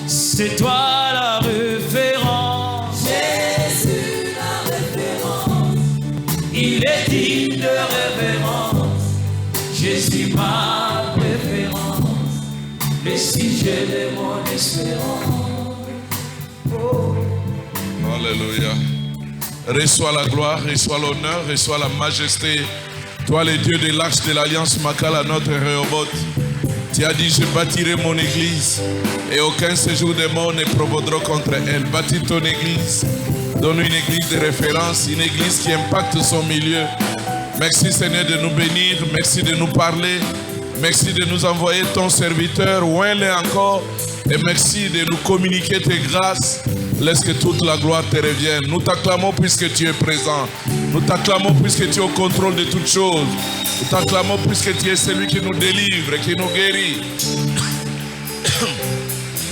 C'est toi la référence. Jésus la référence. Il est digne de révérence. Jésus ma préférence. Le sujet de mon espérance. Oh. Alléluia. Reçois la gloire, reçois l'honneur, reçois la majesté. Toi, le Dieu de l'arche de l'alliance, Makala, notre Rehoboth. Tu as dit, je bâtirai mon église et aucun séjour des morts ne provaudra contre elle. Bâtis ton église. Donne une église de référence, une église qui impacte son milieu. Merci Seigneur de nous bénir, merci de nous parler. Merci de nous envoyer ton serviteur, oins-le encore. Et merci de nous communiquer tes grâces. Laisse que toute la gloire te revienne. Nous t'acclamons puisque tu es présent. Nous t'acclamons puisque tu es au contrôle de toutes choses. Nous t'acclamons puisque tu es celui qui nous délivre et qui nous guérit.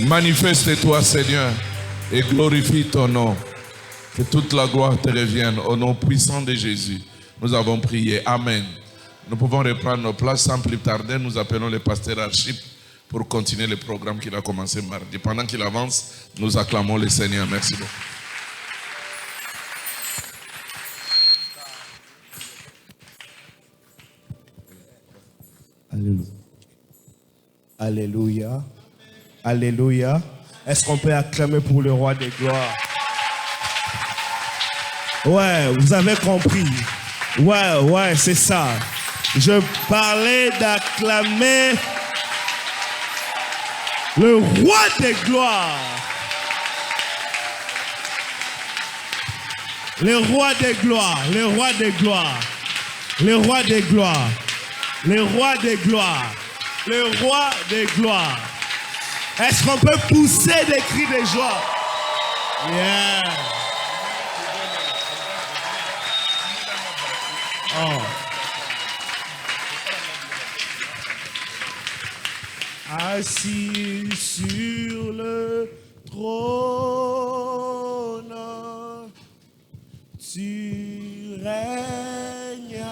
Manifeste-toi Seigneur et glorifie ton nom. Que toute la gloire te revienne au nom puissant de Jésus. Nous avons prié. Amen. Nous pouvons reprendre nos places sans plus tarder. Nous appelons le pasteur Archip pour continuer le programme qu'il a commencé mardi. Pendant qu'il avance, nous acclamons le Seigneur. Merci beaucoup. Alléluia. Alléluia. Alléluia. Est-ce qu'on peut acclamer pour le roi des gloires? Ouais, vous avez compris. Ouais, c'est ça. Je parlais d'acclamer le roi des gloires. Le roi des gloires, le roi des gloires, le roi des gloires, le roi des gloires, le roi des gloires. Est-ce qu'on peut pousser des cris de joie? Yeah. Oh. Assis sur le trône, tu règnes.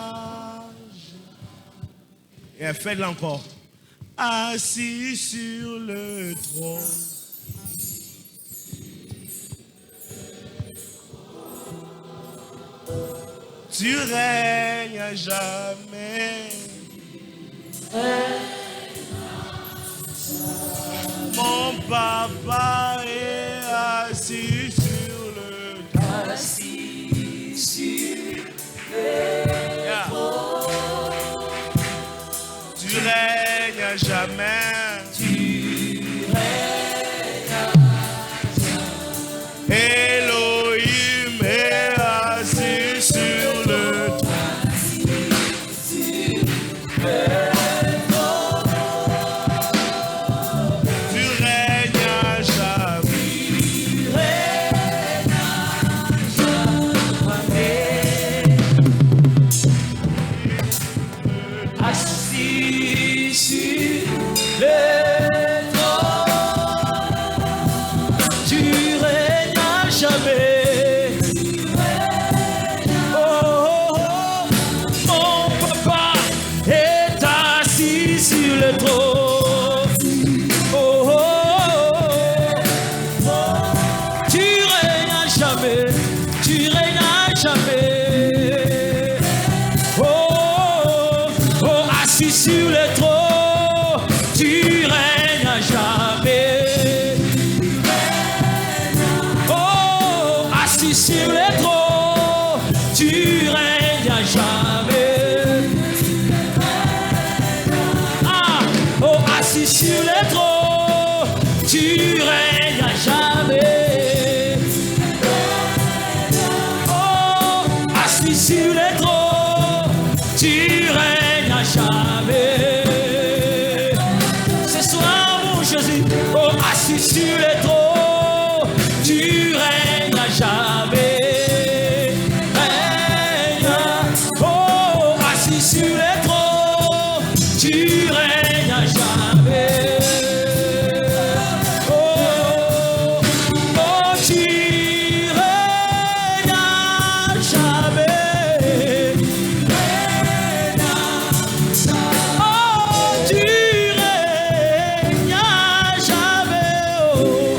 Et faites-le encore. Assis sur le trône. Tu règnes à jamais. Mon papa est assis sur le trône. Assis sur le trône. Tu règnes à jamais. Tu règnes à jamais. Elohim est assis sur le trône. Tu règnes à jamais. Assis sur le trône. Tu règnes à jamais. Sur le trône, tu règnes à jamais. Oh, assis sur le trône, tu règnes à jamais. Ah, oh, assis sur le trône, tu règnes à jamais. Oh, assis sur le trône, tu règnes à jamais. Ce soir, mon Jésus, oh, assis sur le trône, tu règnes à jamais. Règne, oh, assis sur le trône, tu règnes à jamais. Oh, oh, tu règnes à jamais. Oh, tu règnes à jamais. Oh,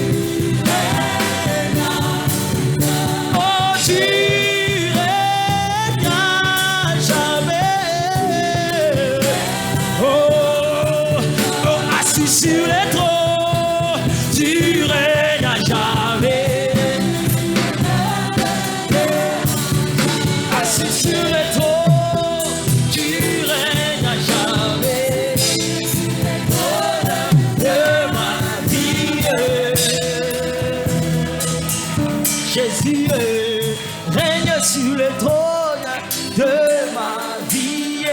Jésus règne sur le trône de ma vie.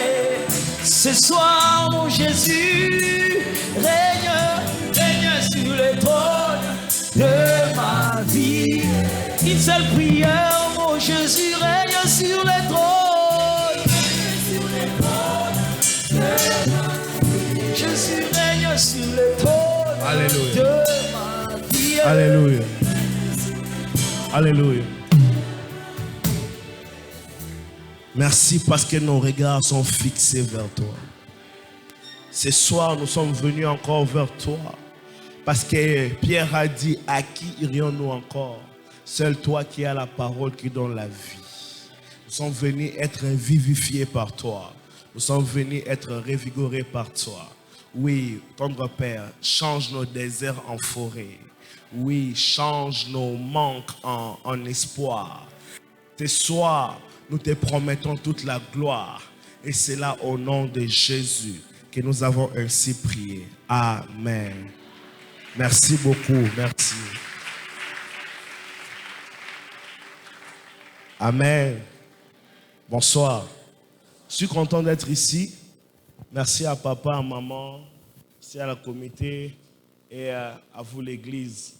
Ce soir, mon Jésus règne sur le trône de ma vie. Une seule prière, mon Jésus règne sur le trône. Jésus règne sur le trône Alléluia. de ma vie. Alléluia. Alléluia. Merci parce que nos regards sont fixés vers toi. Ce soir, nous sommes venus encore vers toi. Parce que Pierre a dit, à qui irions-nous encore? Seul toi qui as la parole qui donne la vie. Nous sommes venus être vivifiés par toi. Nous sommes venus être revigorés par toi. Oui, tendre Père, change nos déserts en forêt. Oui, change nos manques en espoir. Ce soir, nous te promettons toute la gloire. Et c'est là au nom de Jésus que nous avons ainsi prié. Amen. Merci beaucoup. Merci. Amen. Bonsoir. Je suis content d'être ici. Merci à papa, à maman, merci à la communauté et à vous l'église.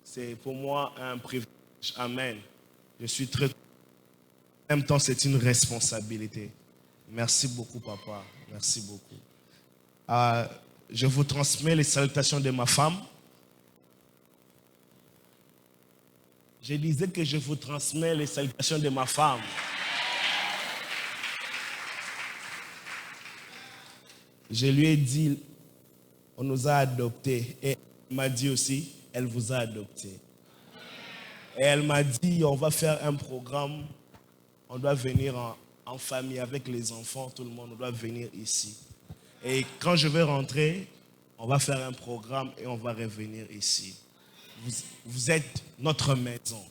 C'est pour moi un privilège. Amen. Je suis très... En même temps, c'est une responsabilité. Merci beaucoup, papa. Merci beaucoup. Je vous transmets les salutations de ma femme. Je disais que je vous transmets les salutations de ma femme. Je lui ai dit, on nous a adoptés. Et elle m'a dit aussi, elle vous a adoptés. Et elle m'a dit, on va faire un programme. On doit venir en famille avec les enfants, tout le monde. On doit venir ici. Et quand je vais rentrer, on va faire un programme et on va revenir ici. Vous êtes notre maison.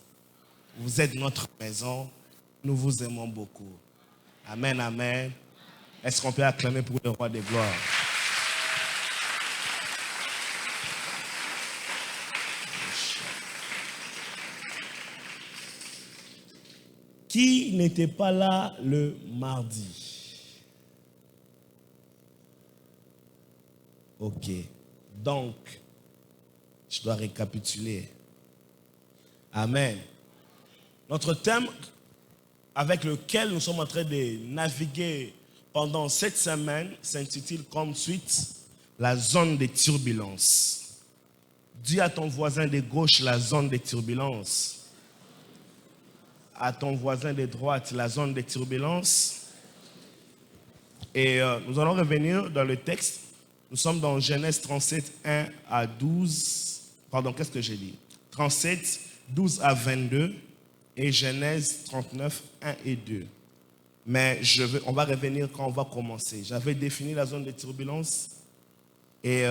Vous êtes notre maison. Nous vous aimons beaucoup. Amen, amen. Est-ce qu'on peut acclamer pour le roi des gloires? Qui n'était pas là le mardi? Ok. Donc, je dois récapituler. Amen. Notre thème avec lequel nous sommes en train de naviguer pendant cette semaine s'intitule comme suite la zone de turbulence. Dis à ton voisin de gauche la zone de turbulence. À ton voisin de droite la zone de turbulence. Et nous allons revenir dans le texte. Nous sommes dans Genèse 37, 1 à 12. Pardon, qu'est-ce que j'ai dit? 37, 12 à 22 et Genèse 39, 1 et 2. Mais on va revenir quand on va commencer. J'avais défini la zone de turbulence et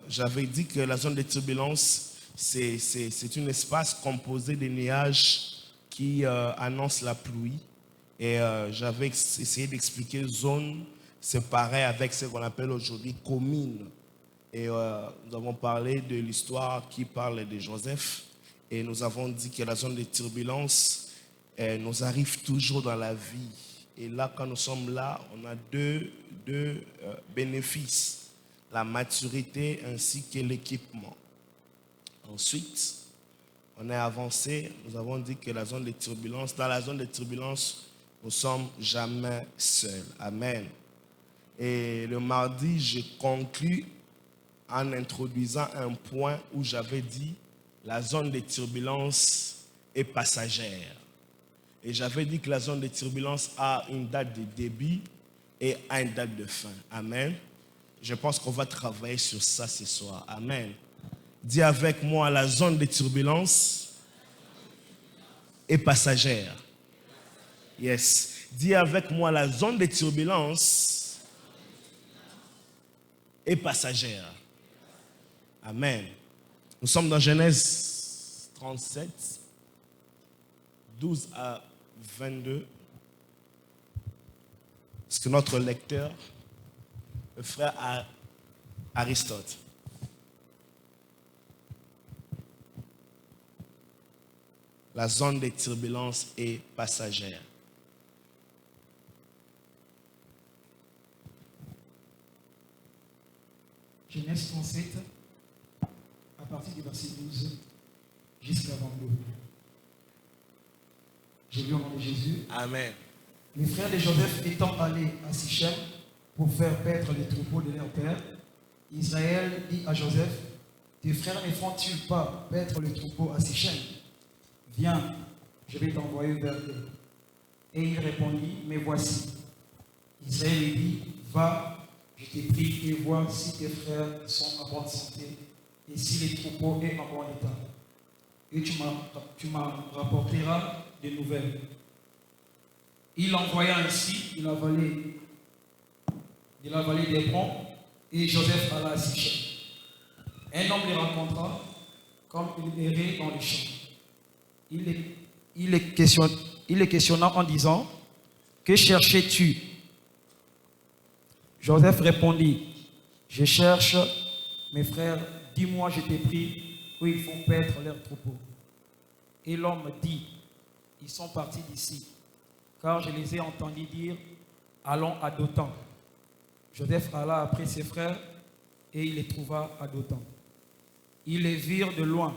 j'avais dit que la zone de turbulence, c'est un espace composé de nuages qui annonce la pluie. Et j'avais essayé d'expliquer zone, c'est pareil avec ce qu'on appelle aujourd'hui commune. Et nous avons parlé de l'histoire qui parle de Joseph. Et nous avons dit que la zone de turbulence nous arrive toujours dans la vie. Et là, quand nous sommes là, on a deux bénéfices. La maturité ainsi que l'équipement. Ensuite, on est avancé. Nous avons dit que la zone de turbulence, dans la zone de turbulence, nous ne sommes jamais seuls. Amen. Et le mardi, j'ai conclu en introduisant un point où j'avais dit la zone de turbulence est passagère. Et j'avais dit que la zone de turbulence a une date de début et a une date de fin. Amen. Je pense qu'on va travailler sur ça ce soir. Amen. Dis avec moi, la zone de turbulence est passagère. Yes. Dis avec moi, la zone de turbulence est passagère. Amen. Nous sommes dans Genèse 37, 12 à 22. Parce que notre lecteur, le frère Aristote. La zone des turbulences est passagère. Genèse 37, à partir du verset 12 jusqu'à 22. J'ai lu au nom de Jésus. Amen. Les frères de Joseph étant allés à Sichem pour faire paître les troupeaux de leur père, Israël dit à Joseph, tes frères ne font-ils pas paître les troupeaux à Sichem? Viens, je vais t'envoyer vers eux. Et il répondit, mais voici. Israël lui dit, va, je t'ai pris et vois si tes frères sont en bonne santé et si les troupeaux sont en bon état. Et tu m'en rapporteras des nouvelles. Il envoya ainsi de la vallée d'Hébron et Joseph alla à Sichem. Un homme les rencontra comme il errait dans les champs. Il les questionna en disant, que cherchais-tu? Joseph répondit, je cherche mes frères, dis-moi, je t'ai pris où ils font paître leurs troupeaux. Et l'homme dit, ils sont partis d'ici, car je les ai entendus dire, allons à Dothan. Joseph alla après ses frères et il les trouva à Dothan. Ils les virent de loin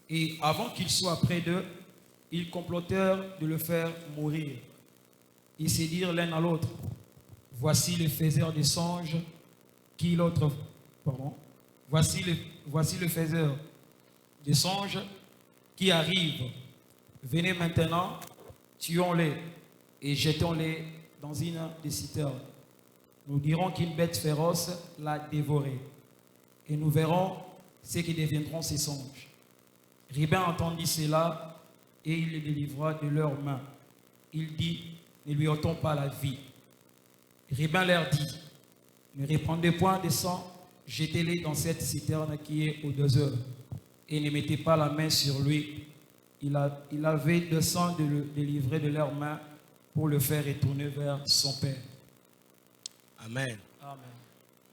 et avant qu'ils soient près d'eux, ils complotèrent de le faire mourir. Ils se dirent l'un à l'autre, voici le faiseur des songes qui l'autre... Voici le faiseur des songes qui arrive. Venez maintenant, tuons-les et jetons-les dans une des citernes. Nous dirons qu'une bête féroce l'a dévoré. Et nous verrons ce qui deviendront ces songes. Ribin entendit cela et il les délivra de leurs mains. Il dit, ne lui ôtons pas la vie. Ribin leur dit, ne répandez point de sang, jetez-les dans cette citerne qui est au désert. Et ne mettez pas la main sur lui. Il avait le sang de le délivrer de leurs mains pour le faire retourner vers son père. Amen. Amen.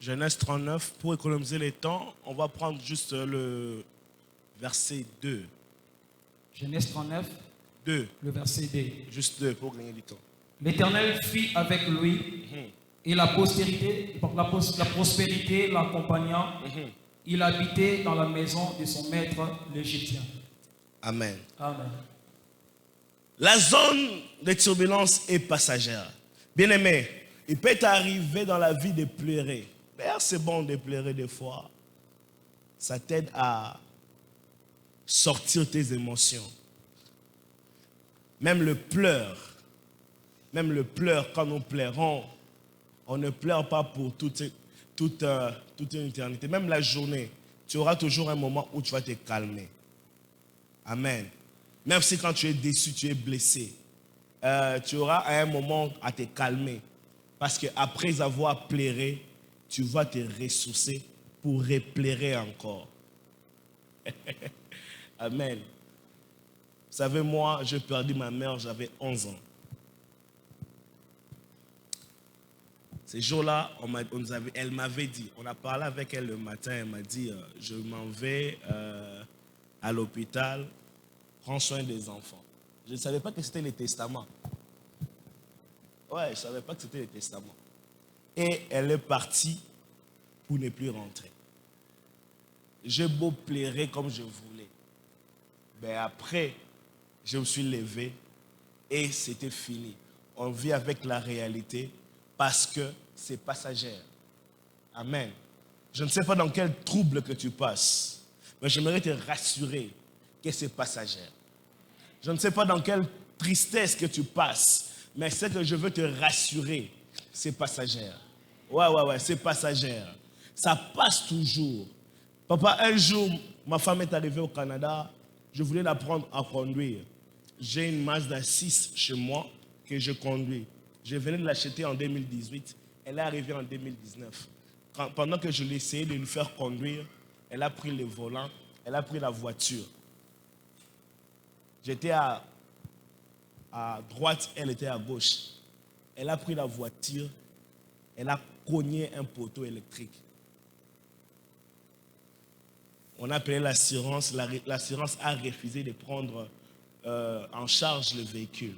Genèse 39, pour économiser le temps, on va prendre juste le verset 2. Genèse 39, 2. le verset 2. Juste 2 pour gagner du temps. L'Éternel fit avec lui et la prospérité l'accompagnant. Il habitait dans la maison de son maître l'Égyptien. Amen. Amen. La zone de turbulence est passagère. Bien-aimé, il peut t'arriver dans la vie de pleurer. D'ailleurs, c'est bon de pleurer des fois. Ça t'aide à sortir tes émotions. Même le pleur, quand nous pleurons, on ne pleure pas pour toute une éternité. Même la journée, tu auras toujours un moment où tu vas te calmer. Amen. Même si quand tu es déçu, tu es blessé, tu auras un moment à te calmer. Parce qu'après avoir pleuré, tu vas te ressourcer pour repleurer encore. Amen. Vous savez, moi, j'ai perdu ma mère, j'avais 11 ans. Ces jours-là, elle m'avait dit, on a parlé avec elle le matin, elle m'a dit, je m'en vais à l'hôpital, prends soin des enfants. Je ne savais pas que c'était le testament. Ouais, je ne savais pas que c'était le testament. Et elle est partie pour ne plus rentrer. J'ai beau pleurer comme je voulais. Mais après, je me suis levé et c'était fini. On vit avec la réalité parce que c'est passagère. Amen. Je ne sais pas dans quel trouble que tu passes, mais j'aimerais te rassurer que c'est passagère. Je ne sais pas dans quelle tristesse que tu passes, mais ce que je veux te rassurer, c'est passagère. Ouais, c'est passagère. Ça passe toujours. Papa, un jour, ma femme est arrivée au Canada, je voulais la prendre à conduire. J'ai une Mazda 6 chez moi que je conduis. Je venais de l'acheter en 2018, elle est arrivée en 2019. Pendant que je l'essayais de lui faire conduire, elle a pris le volant, elle a pris la voiture. J'étais à droite, elle était à gauche. Elle a pris la voiture, elle a cogné un poteau électrique. On a appelé l'assurance, l'assurance a refusé de prendre en charge le véhicule.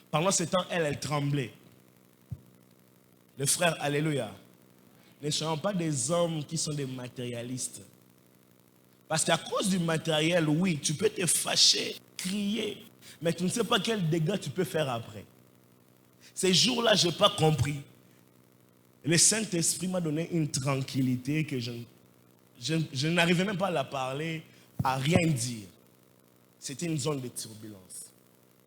Pendant ce temps, elle tremblait. Le frère, alléluia. Ne soyons pas des hommes qui sont des matérialistes. Parce qu'à cause du matériel, oui, tu peux te fâcher, crier, mais tu ne sais pas quel dégât tu peux faire après. Ces jours-là, je n'ai pas compris. Le Saint-Esprit m'a donné une tranquillité que je n'arrivais même pas à la parler, à rien dire. C'était une zone de turbulence.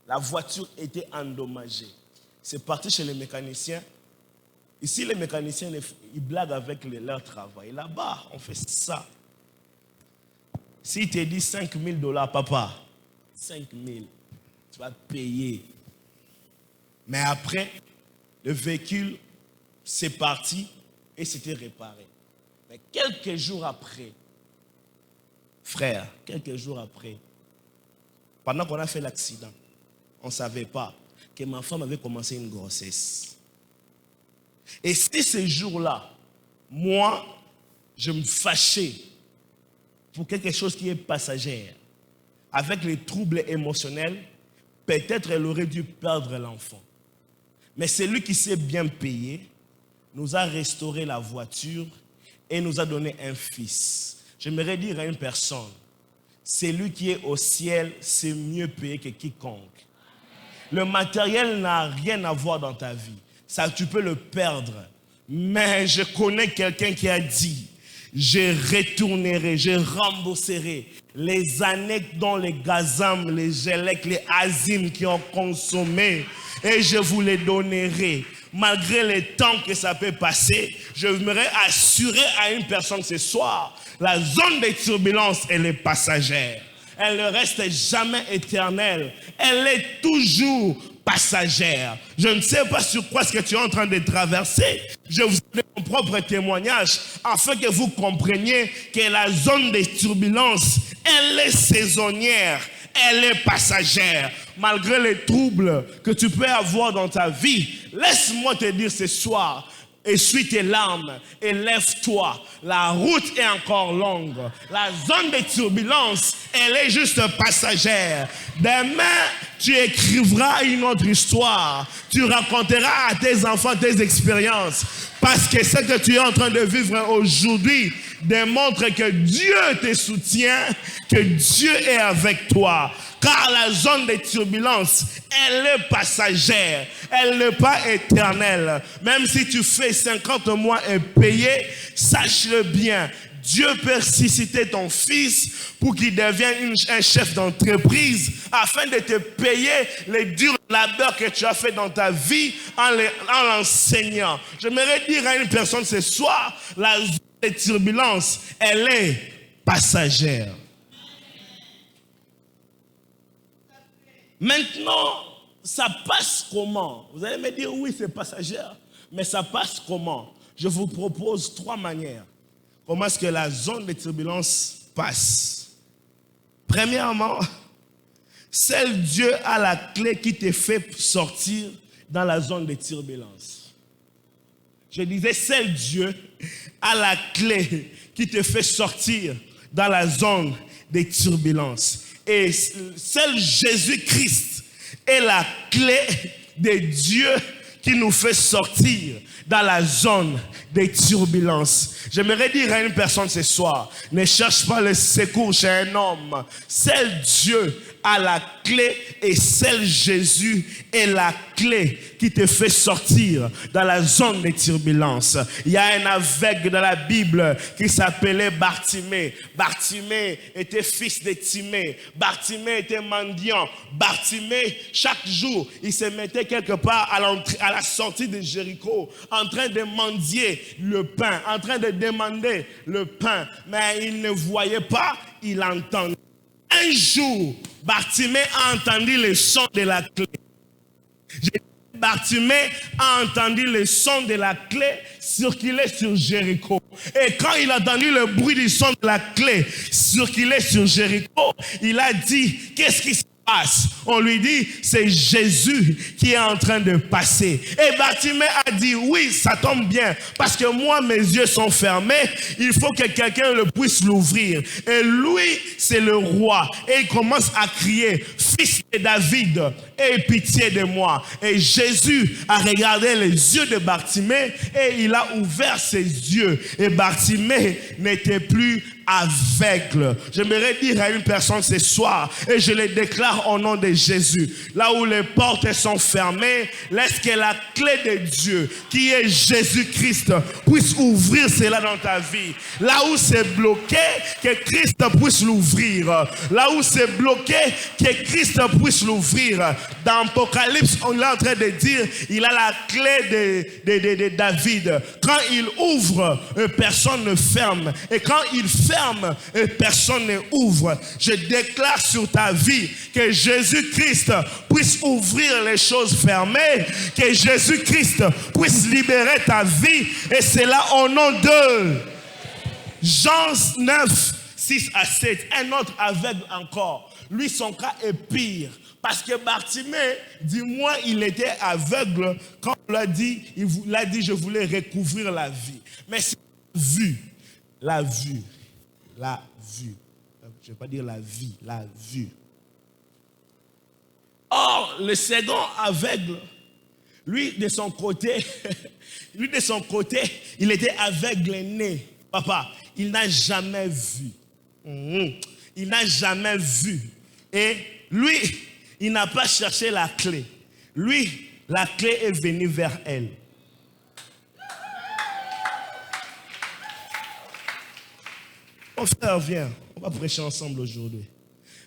La voiture était endommagée. C'est parti chez les mécaniciens. Ici, les mécaniciens, ils blaguent avec leur travail. Là-bas, on fait ça. S'il te dit $5,000, papa, 5 000, tu vas payer. Mais après, le véhicule, c'est parti et c'était réparé. Mais quelques jours après, frère, quelques jours après, pendant qu'on a fait l'accident, on ne savait pas que ma femme avait commencé une grossesse. Et si ce jour-là, moi, je me fâchais pour quelque chose qui est passager, avec les troubles émotionnels, peut-être elle aurait dû perdre l'enfant. Mais celui qui s'est bien payé nous a restauré la voiture et nous a donné un fils. J'aimerais dire à une personne, celui qui est au ciel, c'est mieux payé que quiconque. Le matériel n'a rien à voir dans ta vie. Ça, tu peux le perdre. Mais je connais quelqu'un qui a dit, je retournerai, je rembourserai les années dont les gazam, les gélèques, les azim qui ont consommé et je vous les donnerai. Malgré le temps que ça peut passer, je voudrais assurer à une personne ce soir, la zone de turbulence, elle est passagère. Elle ne reste jamais éternelle. Elle est toujours passagère. Je ne sais pas sur quoi ce que tu es en train de traverser. Je vous donne mon propre témoignage afin que vous compreniez que la zone de turbulence, elle est saisonnière. Elle est passagère. Malgré les troubles que tu peux avoir dans ta vie, laisse-moi te dire ce soir, essuie tes larmes et lève-toi. La route est encore longue. La zone de turbulence, elle est juste passagère. Demain, tu écriras une autre histoire. Tu raconteras à tes enfants tes expériences. Parce que ce que tu es en train de vivre aujourd'hui démontre que Dieu te soutient, que Dieu est avec toi. Car la zone de turbulence, elle est passagère. Elle n'est pas éternelle. Même si tu fais 50 mois impayés, sache-le bien. Dieu peut ressusciter ton fils pour qu'il devienne un chef d'entreprise afin de te payer les durs labeurs que tu as fait dans ta vie en l'enseignant. J'aimerais dire à une personne ce soir, la zone de turbulence, elle est passagère. Maintenant, ça passe comment? Vous allez me dire, oui, c'est passagère, mais ça passe comment? Je vous propose 3 manières. Comment est-ce que la zone de turbulence passe? Premièrement, seul Dieu a la clé qui te fait sortir dans la zone de turbulence. Je disais, seul Dieu a la clé qui te fait sortir dans la zone de turbulence. Et seul Jésus-Christ est la clé de Dieu qui nous fait sortir dans la zone des turbulences. J'aimerais dire à une personne ce soir, ne cherche pas le secours chez un homme. Seul Dieu a la clé et seul Jésus est la clé qui te fait sortir dans la zone des turbulences. Il y a un aveugle dans la Bible qui s'appelait Bartimée. Bartimée était fils de Timée. Bartimée était mendiant. Bartimée, chaque jour, il se mettait quelque part à la sortie de Jéricho, en train de mendier le pain, en train de demander le pain. Mais il ne voyait pas, il entendait. Un jour, Bartimée a entendu le son de la clé. Bartimée a entendu le son de la clé circuler sur Jéricho. Et quand il a entendu le bruit du son de la clé circuler sur Jéricho, il a dit, qu'est-ce qui se passe? On lui dit, c'est Jésus qui est en train de passer. Et Bartimée a dit, oui, ça tombe bien, parce que moi, mes yeux sont fermés, il faut que quelqu'un le puisse l'ouvrir. Et lui, c'est le roi. Et il commence à crier, Fils fils de David, aie pitié de moi. Et Jésus a regardé les yeux de Bartimée et il a ouvert ses yeux. Et Bartimée n'était plus aveugle. J'aimerais dire à une personne ce soir, et je le déclare au nom de Jésus, là où les portes sont fermées, laisse que la clé de Dieu, qui est Jésus-Christ, puisse ouvrir cela dans ta vie. Là où c'est bloqué, que Christ puisse l'ouvrir. Là où c'est bloqué, que Christ puisse l'ouvrir. Dans Apocalypse, on est en train de dire, il a la clé de David. Quand il ouvre, personne ne ferme. Et quand il ferme, et personne ne ouvre. Je déclare sur ta vie que Jésus-Christ puisse ouvrir les choses fermées, que Jésus-Christ puisse libérer ta vie, et c'est là au nom de Jean 9, 6 à 7. Un autre aveugle encore. Lui, son cas est pire. Parce que Bartimée, du moins, il était aveugle quand il a dit, je voulais recouvrir la vie. Mais c'est la vue. La vue. Je ne vais pas dire la vie, la vue. Or, le second aveugle, lui de son côté, il était aveugle né. Papa, il n'a jamais vu. Il n'a jamais vu. Et lui, il n'a pas cherché la clé. Lui, la clé est venue vers elle. Mon frère, viens, on va prêcher ensemble aujourd'hui.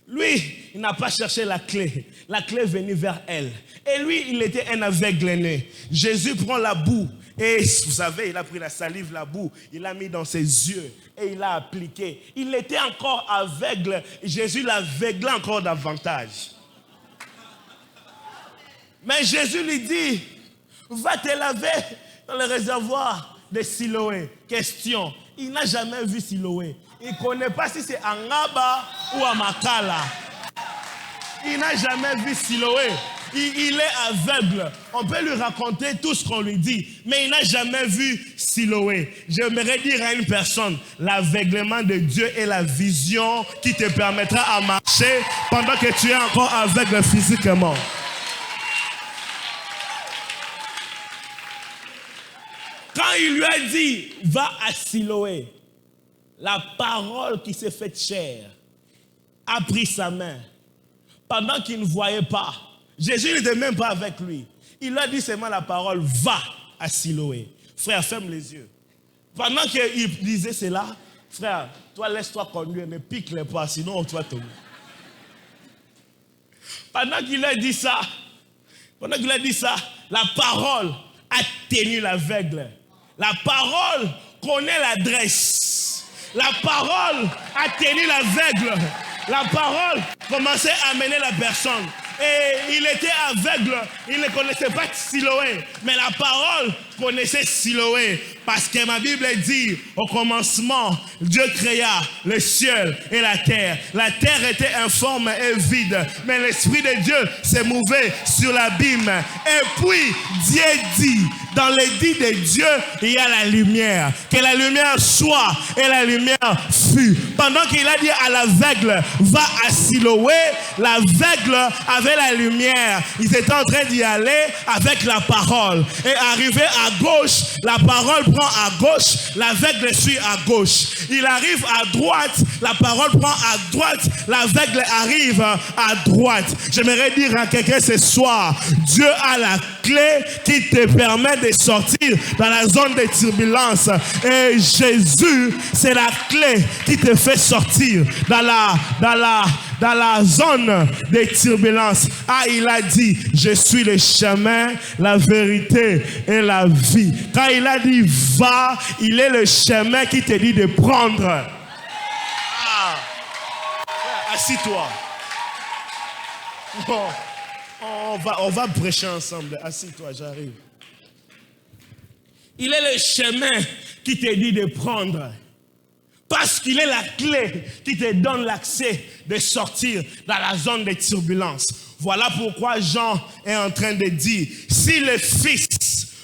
Lui, il n'a pas cherché la clé. La clé est venue vers elle. Et lui, il était un aveugle né. Jésus prend la boue. Et vous savez, il a pris la salive, la boue. Il l'a mis dans ses yeux. Et il l'a appliqué. Il était encore aveugle. Jésus l'aveuglait encore davantage. Mais Jésus lui dit, va te laver dans le réservoir de Siloé. Question, il n'a jamais vu Siloé. Il ne connaît pas si c'est à Ngaba ou à Makala. Il n'a jamais vu Siloé. Il est aveugle. On peut lui raconter tout ce qu'on lui dit, mais il n'a jamais vu Siloé. J'aimerais dire à une personne, l'aveuglement de Dieu est la vision qui te permettra de marcher pendant que tu es encore aveugle physiquement. Quand il lui a dit, va à Siloé, la parole qui s'est faite chair a pris sa main. Pendant qu'il ne voyait pas, Jésus n'était même pas avec lui. Il a dit seulement la parole, va à Siloé. Frère, ferme les yeux. Pendant qu'il disait cela, frère, toi laisse-toi conduire, ne pique les pas, sinon tu vas tomber. Pendant qu'il a dit ça, la parole a tenu l'aveugle. La parole connaît l'adresse. La parole a tenu l'aveugle. La parole commençait à amener la personne. Et il était aveugle. Il ne connaissait pas Siloé. Mais la parole connaissait Siloé. Parce que ma Bible dit, au commencement, Dieu créa le ciel et la terre. La terre était informe et vide. Mais l'Esprit de Dieu s'est mouvé sur l'abîme. Et puis, Dieu dit, dans l'édit de Dieu, il y a la lumière. Que la lumière soit et la lumière fut. Pendant qu'il a dit à l'aveugle, va à Siloé, l'aveugle avait la lumière. Il était en train d'y aller avec la parole. Et arrivé à gauche, la parole prend à gauche, l'aveugle suit à gauche. Il arrive à droite, la parole prend à droite, l'aveugle arrive à droite. J'aimerais dire à quelqu'un ce soir, Dieu a la clé qui te permet de sortir dans la zone de turbulence. Et Jésus, c'est la clé qui te fait sortir dans la zone de turbulence. Ah, il a dit, je suis le chemin, la vérité et la vie. Quand il a dit, va, il est le chemin qui te dit de prendre. Ah. Assis-toi. On va prêcher ensemble. Assis-toi, j'arrive. Il est le chemin qui te dit de prendre. Parce qu'il est la clé qui te donne l'accès de sortir dans la zone de turbulence. Voilà pourquoi Jean est en train de dire, si le Fils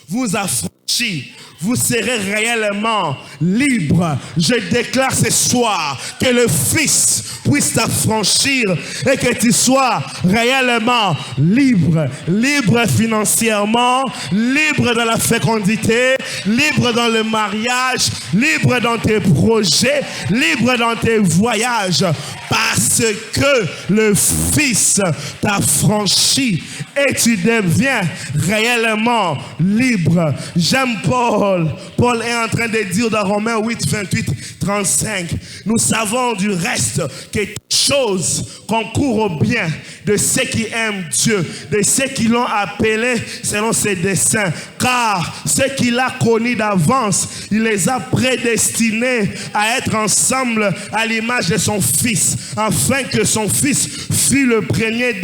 vous affranchit, vous serez réellement libre. Je déclare ce soir que le Fils puisse t'affranchir et que tu sois réellement libre. Libre financièrement, libre dans la fécondité, libre dans le mariage, libre dans tes projets, libre dans tes voyages. Parce que le Fils t'a franchi et tu deviens réellement libre. J'aime Paul. Paul est en train de dire dans Romains 8, 28, 35. Nous savons du reste que toute chose concourt au bien de ceux qui aiment Dieu, de ceux qui l'ont appelé selon ses desseins. Car ceux qu'il a connus d'avance, il les a prédestinés à être ensemble à l'image de son Fils, afin que son Fils fût le premier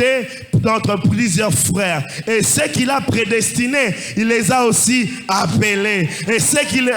d'entre plusieurs frères. Et ceux qu'il a prédestinés, il les a aussi appelés. Et ceux qu'il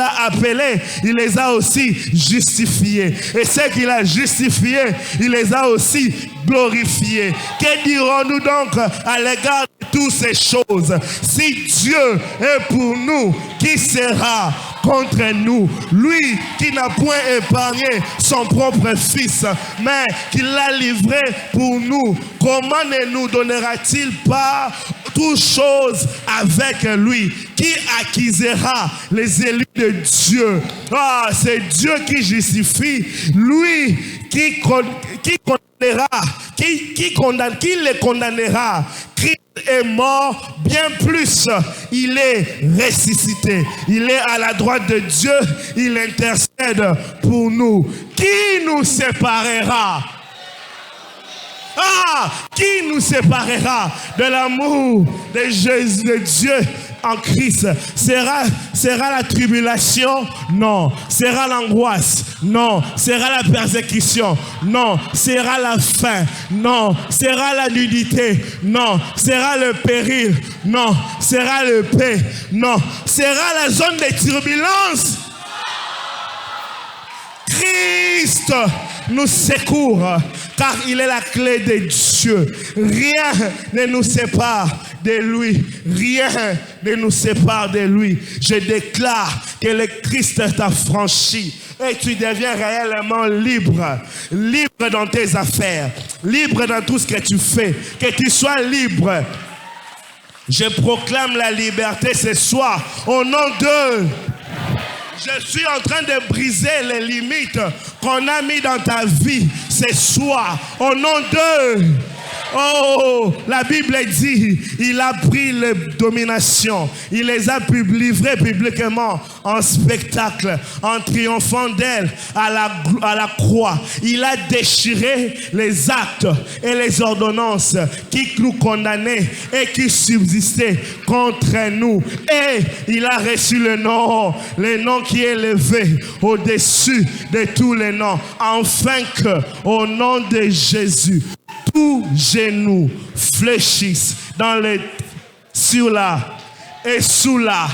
a appelés, il les a aussi justifiés. Et ceux qu'il a justifiés, il les a aussi glorifiés. Que dirons-nous donc à l'égard de toutes ces choses? Si Dieu est pour nous, qui sera contre nous? Lui qui n'a point épargné son propre Fils, mais qui l'a livré pour nous, comment ne nous donnera-t-il pas toutes choses avec lui? Qui accusera les élus de Dieu? Ah, c'est Dieu qui justifie. Lui qui les condamnera. Christ est mort, bien plus, il est ressuscité. Il est à la droite de Dieu, il intercède pour nous. Qui nous séparera? Ah, qui nous séparera de l'amour de Jésus, de Dieu en Christ? Sera la tribulation? Non. Sera l'angoisse? Non. Sera la persécution? Non. Sera la faim? Non. Sera la nudité? Non. Sera le péril? Non. Sera le paix? Non. Sera la zone de turbulence? Christ nous secourt, car il est la clé de Dieu. Rien ne nous sépare de lui. Rien ne nous sépare de lui. Je déclare que le Christ t'a franchi et tu deviens réellement libre. Libre dans tes affaires. Libre dans tout ce que tu fais. Que tu sois libre. Je proclame la liberté ce soir au nom de... Je suis en train de briser les limites qu'on a mis dans ta vie ce soir. Au nom de... Oh, la Bible dit, il a pris les dominations, il les a livrées publiquement en spectacle, en triomphant d'elle à la croix. Il a déchiré les actes et les ordonnances qui nous condamnaient et qui subsistaient contre nous. Et il a reçu le nom qui est élevé au-dessus de tous les noms, afin que, au nom de Jésus, tous genoux fléchissent sur la et sous la.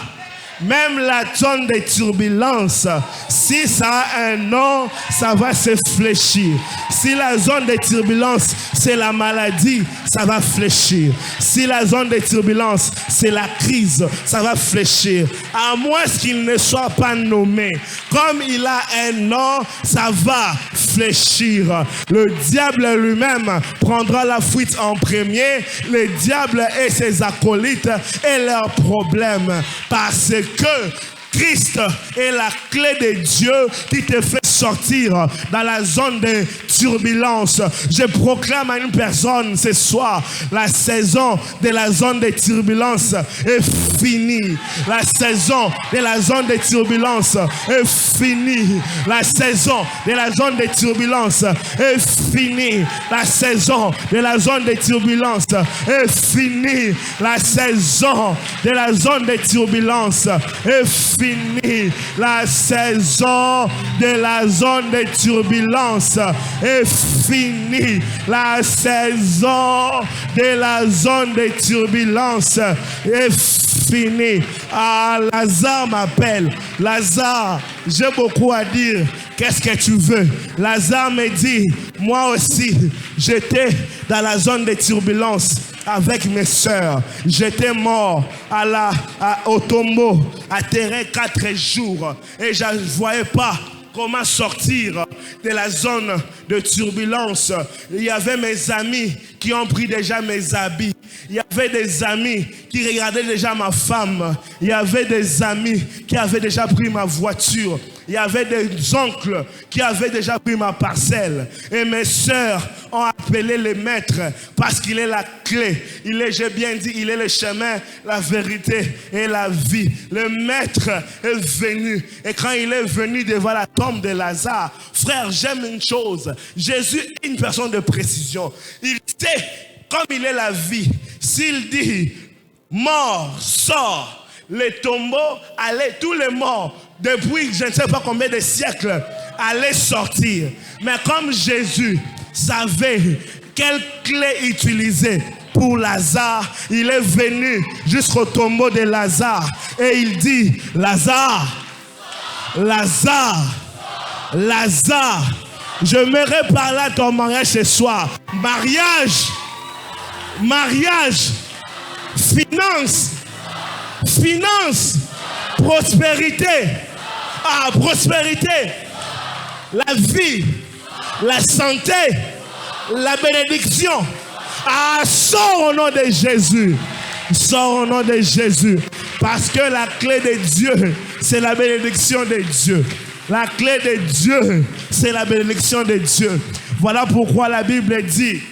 Même la zone de turbulence, si ça a un nom, ça va se fléchir. Si la zone de turbulence, c'est la maladie, ça va fléchir. Si la zone de turbulence, c'est la crise, ça va fléchir. À moins qu'il ne soit pas nommé. Comme il a un nom, ça va fléchir. Le diable lui-même prendra la fuite en premier. Le diable et ses acolytes et leurs problèmes. Parce que Christ est la clé de Dieu qui te fait sortir dans la zone de turbulence. Je proclame à une personne ce soir, la saison de la zone de turbulence est finie. La saison de la zone de turbulence est finie. La saison de la zone de turbulence est finie. La saison de la zone de turbulence est finie. La saison de la zone de turbulence est finie. La saison de la zone de turbulence est finie. La saison de la zone de turbulence est finie. Ah, Lazare m'appelle. Lazare, j'ai beaucoup à dire. Qu'est-ce que tu veux? Lazare me dit, moi aussi, j'étais dans la zone de turbulence. avec mes sœurs. J'étais mort au tombeau, atterré 4 jours. Et je ne voyais pas comment sortir de la zone de turbulence. Il y avait mes amis qui ont pris déjà mes habits. Il y avait des amis qui regardaient déjà ma femme. Il y avait des amis qui avaient déjà pris ma voiture. Il y avait des oncles qui avaient déjà pris ma parcelle. Et mes sœurs ont appelé le maître parce qu'il est la clé. J'ai bien dit, il est le chemin, la vérité et la vie. Le maître est venu. Et quand il est venu devant la tombe de Lazare, frère, j'aime une chose. Jésus est une personne de précision. Il sait, comme il est la vie, s'il dit, mort, sort, les tombeaux, allez, tous les morts, depuis je ne sais pas combien de siècles, allaient sortir. Mais comme Jésus savait quelle clé utiliser pour Lazare, il est venu jusqu'au tombeau de Lazare et il dit, Lazare, Lazare, Lazare, j'aimerais parler à ton mariage ce soir. Mariage, mariage, finance, finance, prospérité, prospérité, la vie, la santé, la bénédiction. Sors au nom de Jésus. Sors au nom de Jésus. Parce que la clé de Dieu, c'est la bénédiction de Dieu. La clé de Dieu, c'est la bénédiction de Dieu. Voilà pourquoi la Bible dit,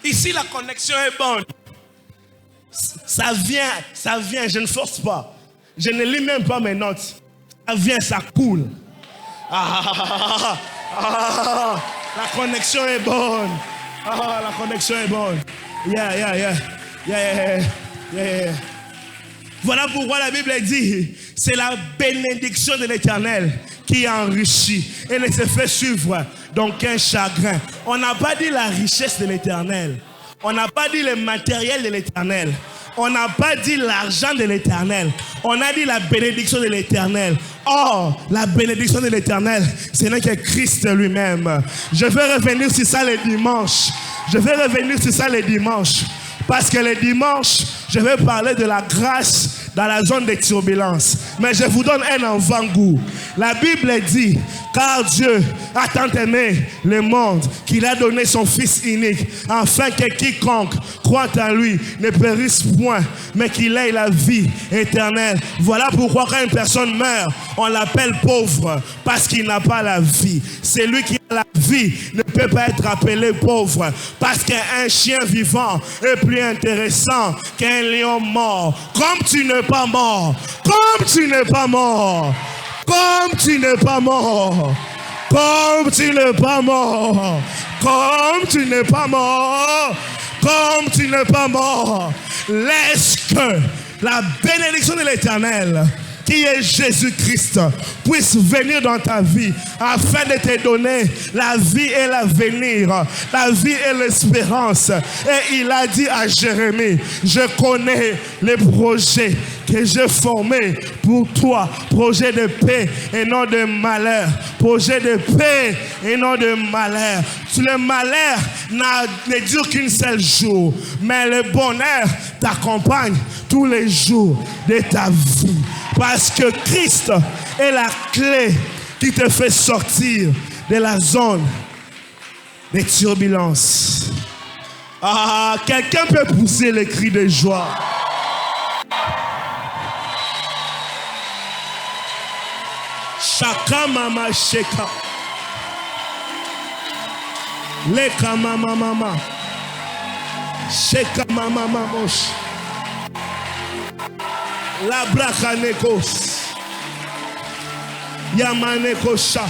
ici la connexion est bonne. Ça vient, je ne force pas. Je ne lis même pas mes notes. Ça vient, ça coule. La connexion est bonne. La connexion est bonne. Yeah. Voilà pourquoi la Bible dit, c'est la bénédiction de l'Éternel qui enrichit et ne se fait suivre d'aucun chagrin. On n'a pas dit la richesse de l'Éternel. On n'a pas dit le matériel de l'Éternel. On n'a pas dit l'argent de l'Éternel. On a dit la bénédiction de l'Éternel. Or, la bénédiction de l'Éternel, ce n'est que Christ lui-même. Je vais revenir sur ça le dimanche. Parce que le dimanche, je vais parler de la grâce dans la zone de turbulence. Mais je vous donne un avant-goût. La Bible dit, car Dieu a tant aimé le monde qu'il a donné son Fils unique, afin que quiconque croit en lui ne périsse point, mais qu'il ait la vie éternelle. Voilà pourquoi quand une personne meurt, on l'appelle pauvre, parce qu'il n'a pas la vie. Celui qui a la vie ne peut pas être appelé pauvre, parce qu'un chien vivant est plus intéressant qu'un lion mort. Comme tu n'es pas mort, comme tu n'es pas mort, comme tu n'es pas mort, comme tu n'es pas mort, comme tu n'es pas mort, comme tu n'es pas mort, laisse que la bénédiction de l'Éternel, qui est Jésus-Christ, puisse venir dans ta vie afin de te donner la vie et l'avenir, la vie et l'espérance. Et il a dit à Jérémie, je connais les projets que j'ai formés pour toi, projet de paix et non de malheur, projet de paix et non de malheur. Le malheur ne dure qu'un seul jour, mais le bonheur t'accompagne tous les jours de ta vie. Parce que Christ est la clé qui te fait sortir de la zone de turbulence. Quelqu'un peut pousser les cris de joie. Chaka mama sheka. Leka mama mama. Sheka mama mamosh. La brakanekos. Yamanekosha.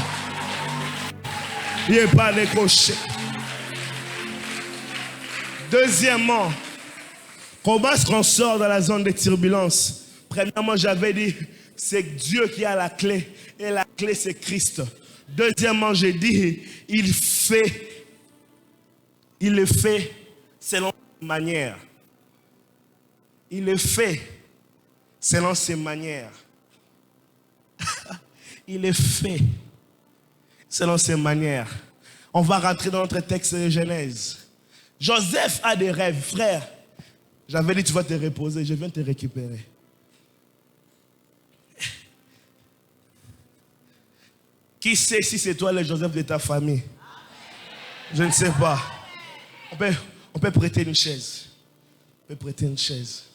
Yepanekoshe. Deuxièmement, comment est-ce qu'on sort dans la zone de turbulence? Premièrement, j'avais dit, c'est Dieu qui a la clé. Et la clé, c'est Christ. Deuxièmement, j'ai dit, il le fait selon ses manières. Il le fait selon ses manières. Il est fait selon ses manières. On va rentrer dans notre texte de Genèse. Joseph a des rêves. Frère, j'avais dit tu vas te reposer, je viens te récupérer. Qui sait si c'est toi le Joseph de ta famille? Je ne sais pas. On peut prêter une chaise. On peut prêter une chaise.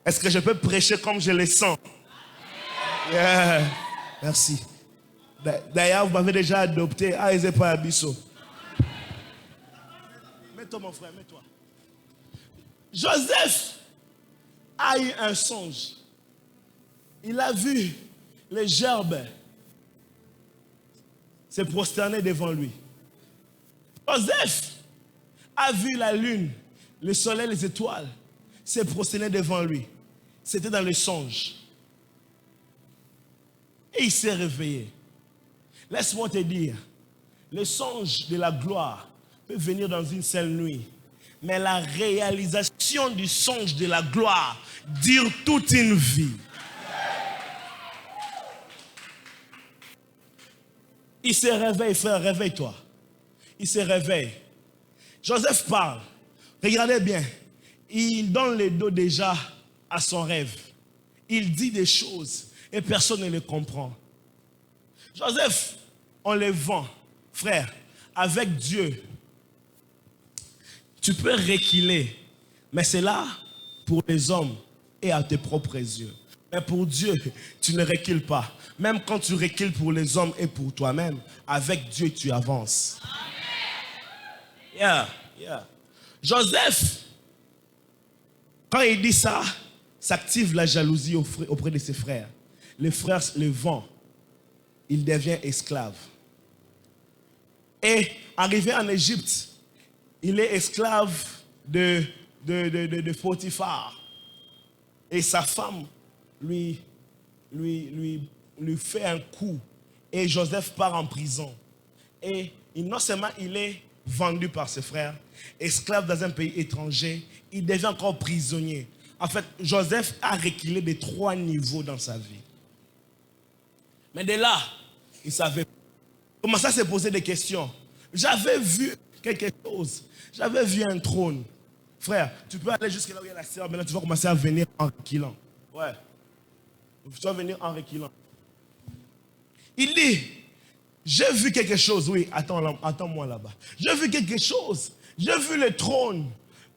Est-ce que je peux prêcher comme je le sens? Yeah. Merci. D'ailleurs, vous m'avez déjà adopté. Ah, ils n'est pas abisso. Mets-toi, mon frère, mets-toi. Joseph a eu un songe. Il a vu les gerbes se prosterner devant lui. Joseph a vu la lune, le soleil, les étoiles se prosterner devant lui. C'était dans le songe. Et il s'est réveillé. Laisse-moi te dire, le songe de la gloire peut venir dans une seule nuit. Mais la réalisation du songe de la gloire dure toute une vie. Il se réveille, frère, réveille-toi. Il se réveille. Joseph parle. Regardez bien. Il donne le dos déjà à son rêve. Il dit des choses et personne ne les comprend. Joseph, on les vend. Frère, avec Dieu, tu peux reculer. Mais c'est là pour les hommes et à tes propres yeux. Mais pour Dieu, tu ne recules pas. Même quand tu recules pour les hommes et pour toi-même, avec Dieu, tu avances. Yeah. Joseph, quand il dit ça, s'active la jalousie auprès de ses frères. Les frères le vendent. Il devient esclave. Et arrivé en Égypte, il est esclave de Potiphar. Et sa femme lui fait un coup. Et Joseph part en prison. Et non seulement il est vendu par ses frères, esclave dans un pays étranger, il devient encore prisonnier. En fait, Joseph a reculé de 3 niveaux dans sa vie. Mais de là, il savait. Commençait à se poser des questions. J'avais vu quelque chose. J'avais vu un trône. Frère, tu peux aller jusqu'à là où il y a la sœur, maintenant tu vas commencer à venir en reculant. Ouais. Tu vas venir en reculant. Il dit, j'ai vu quelque chose. Oui, attends-moi là-bas. J'ai vu quelque chose. J'ai vu le trône.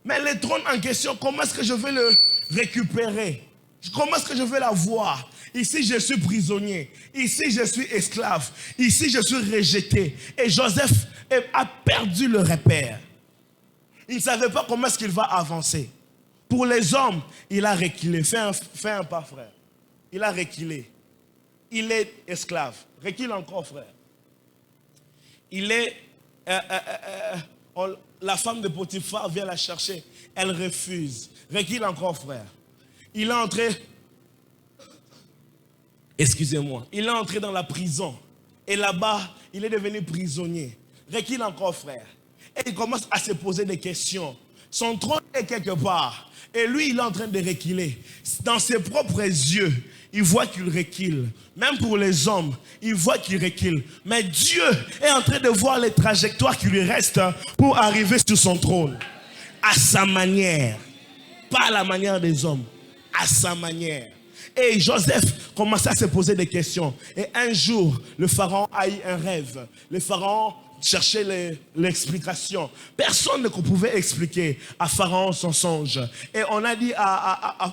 Mais le trône en question, comment est-ce que je vais le récupérer? Comment est-ce que je vais l'avoir? Ici, je suis prisonnier. Ici, je suis esclave. Ici, je suis rejeté. Et Joseph a perdu le repère. Il ne savait pas comment est-ce qu'il va avancer. Pour les hommes, il a reculé. Fais un pas, frère. Il a reculé. Il est esclave. Recule encore, frère. Il est... la femme de Potiphar vient la chercher. Elle refuse. Recule encore, frère. Il est entré... Excusez-moi. Il est entré dans la prison. Et là-bas, il est devenu prisonnier. Recule encore, frère. Et il commence à se poser des questions. Son trône est quelque part. Et lui, il est en train de reculer. Dans ses propres yeux, il voit qu'il recule. Même pour les hommes, il voit qu'il recule. Mais Dieu est en train de voir les trajectoires qui lui restent pour arriver sur son trône. À sa manière. Pas à la manière des hommes. À sa manière. Et Joseph commençait à se poser des questions. Et un jour, le pharaon a eu un rêve. Le pharaon cherchait l'explication. Personne ne pouvait expliquer à Pharaon son songe. Et on a dit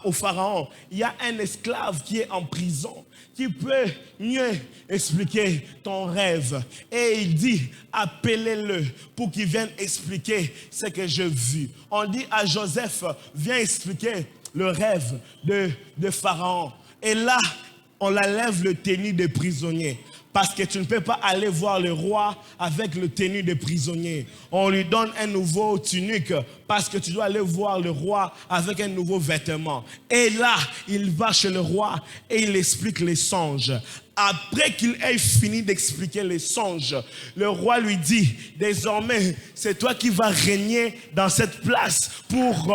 au Pharaon, il y a un esclave qui est en prison, qui peut mieux expliquer ton rêve. Et il dit, appelez-le pour qu'il vienne expliquer ce que j'ai vu. On dit à Joseph, viens expliquer le rêve de Pharaon. Et là, on la lève le tenue de prisonnier. Parce que tu ne peux pas aller voir le roi avec le tenue de prisonnier. On lui donne un nouveau tunique parce que tu dois aller voir le roi avec un nouveau vêtement. Et là, il va chez le roi et il explique les songes. Après qu'il ait fini d'expliquer les songes, le roi lui dit, désormais, c'est toi qui vas régner dans cette place pour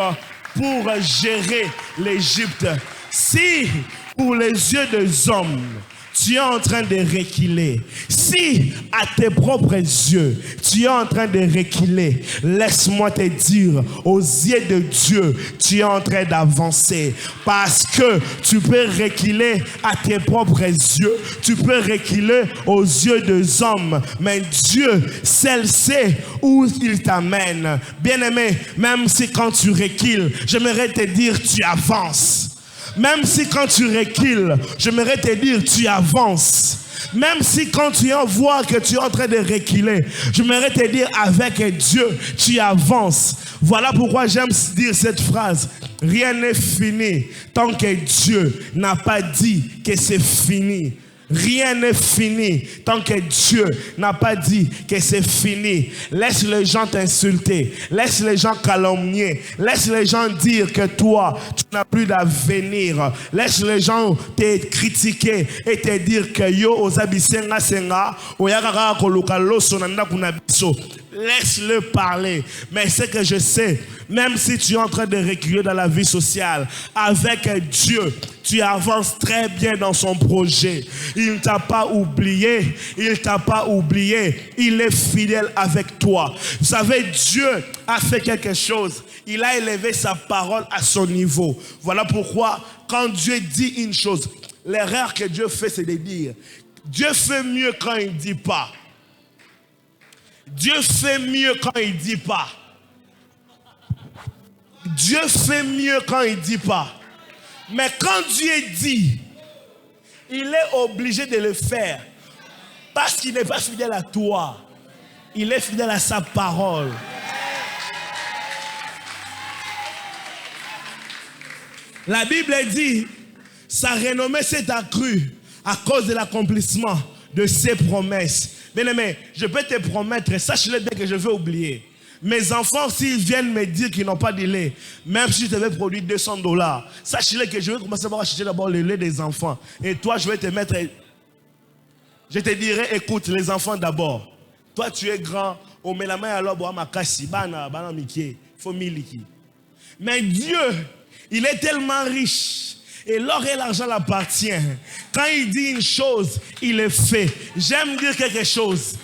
gérer l'Égypte. Si, pour les yeux des hommes, tu es en train de reculer, si à tes propres yeux, tu es en train de reculer, laisse-moi te dire, aux yeux de Dieu, tu es en train d'avancer. Parce que tu peux reculer à tes propres yeux, tu peux reculer aux yeux des hommes, mais Dieu seul sait où il t'amène. Bien-aimé, même si quand tu recules, j'aimerais te dire, tu avances. Même si quand tu recules, j'aimerais te dire, tu avances. Même si quand tu vois que tu es en train de reculer, j'aimerais te dire, avec Dieu, tu avances. Voilà pourquoi j'aime dire cette phrase. Rien n'est fini tant que Dieu n'a pas dit que c'est fini. Rien n'est fini tant que Dieu n'a pas dit que c'est fini. Laisse les gens t'insulter, laisse les gens calomnier, laisse les gens dire que toi, tu n'as plus d'avenir. Laisse les gens te critiquer et te dire que yo ozabisenga senga oyakaka koluka loso nanda kuna biso. Laisse-le parler. Mais ce que je sais, même si tu es en train de reculer dans la vie sociale, avec Dieu, tu avances très bien dans son projet. Il ne t'a pas oublié. Il ne t'a pas oublié. Il est fidèle avec toi. Vous savez, Dieu a fait quelque chose. Il a élevé sa parole à son niveau. Voilà pourquoi, quand Dieu dit une chose, l'erreur que Dieu fait, c'est de dire. Dieu fait mieux quand il ne dit pas. Dieu fait mieux quand il ne dit pas. Dieu fait mieux quand il ne dit pas. Mais quand Dieu dit, il est obligé de le faire. Parce qu'il n'est pas fidèle à toi. Il est fidèle à sa parole. La Bible dit, sa renommée s'est accrue à cause de l'accomplissement de ses promesses. Bien-aimé, je peux te promettre, sache-le bien que je vais oublier. Mes enfants, s'ils viennent me dire qu'ils n'ont pas de lait, même si je devais produire $200, sache-le que je vais commencer par acheter d'abord le lait des enfants. Et toi, je vais te mettre... Je te dirai, écoute, les enfants d'abord. Toi, tu es grand. On met la main à l'eau, mais Dieu, il est tellement riche. Et l'or et l'argent l'appartient. Quand il dit une chose, il le fait. J'aime dire quelque chose.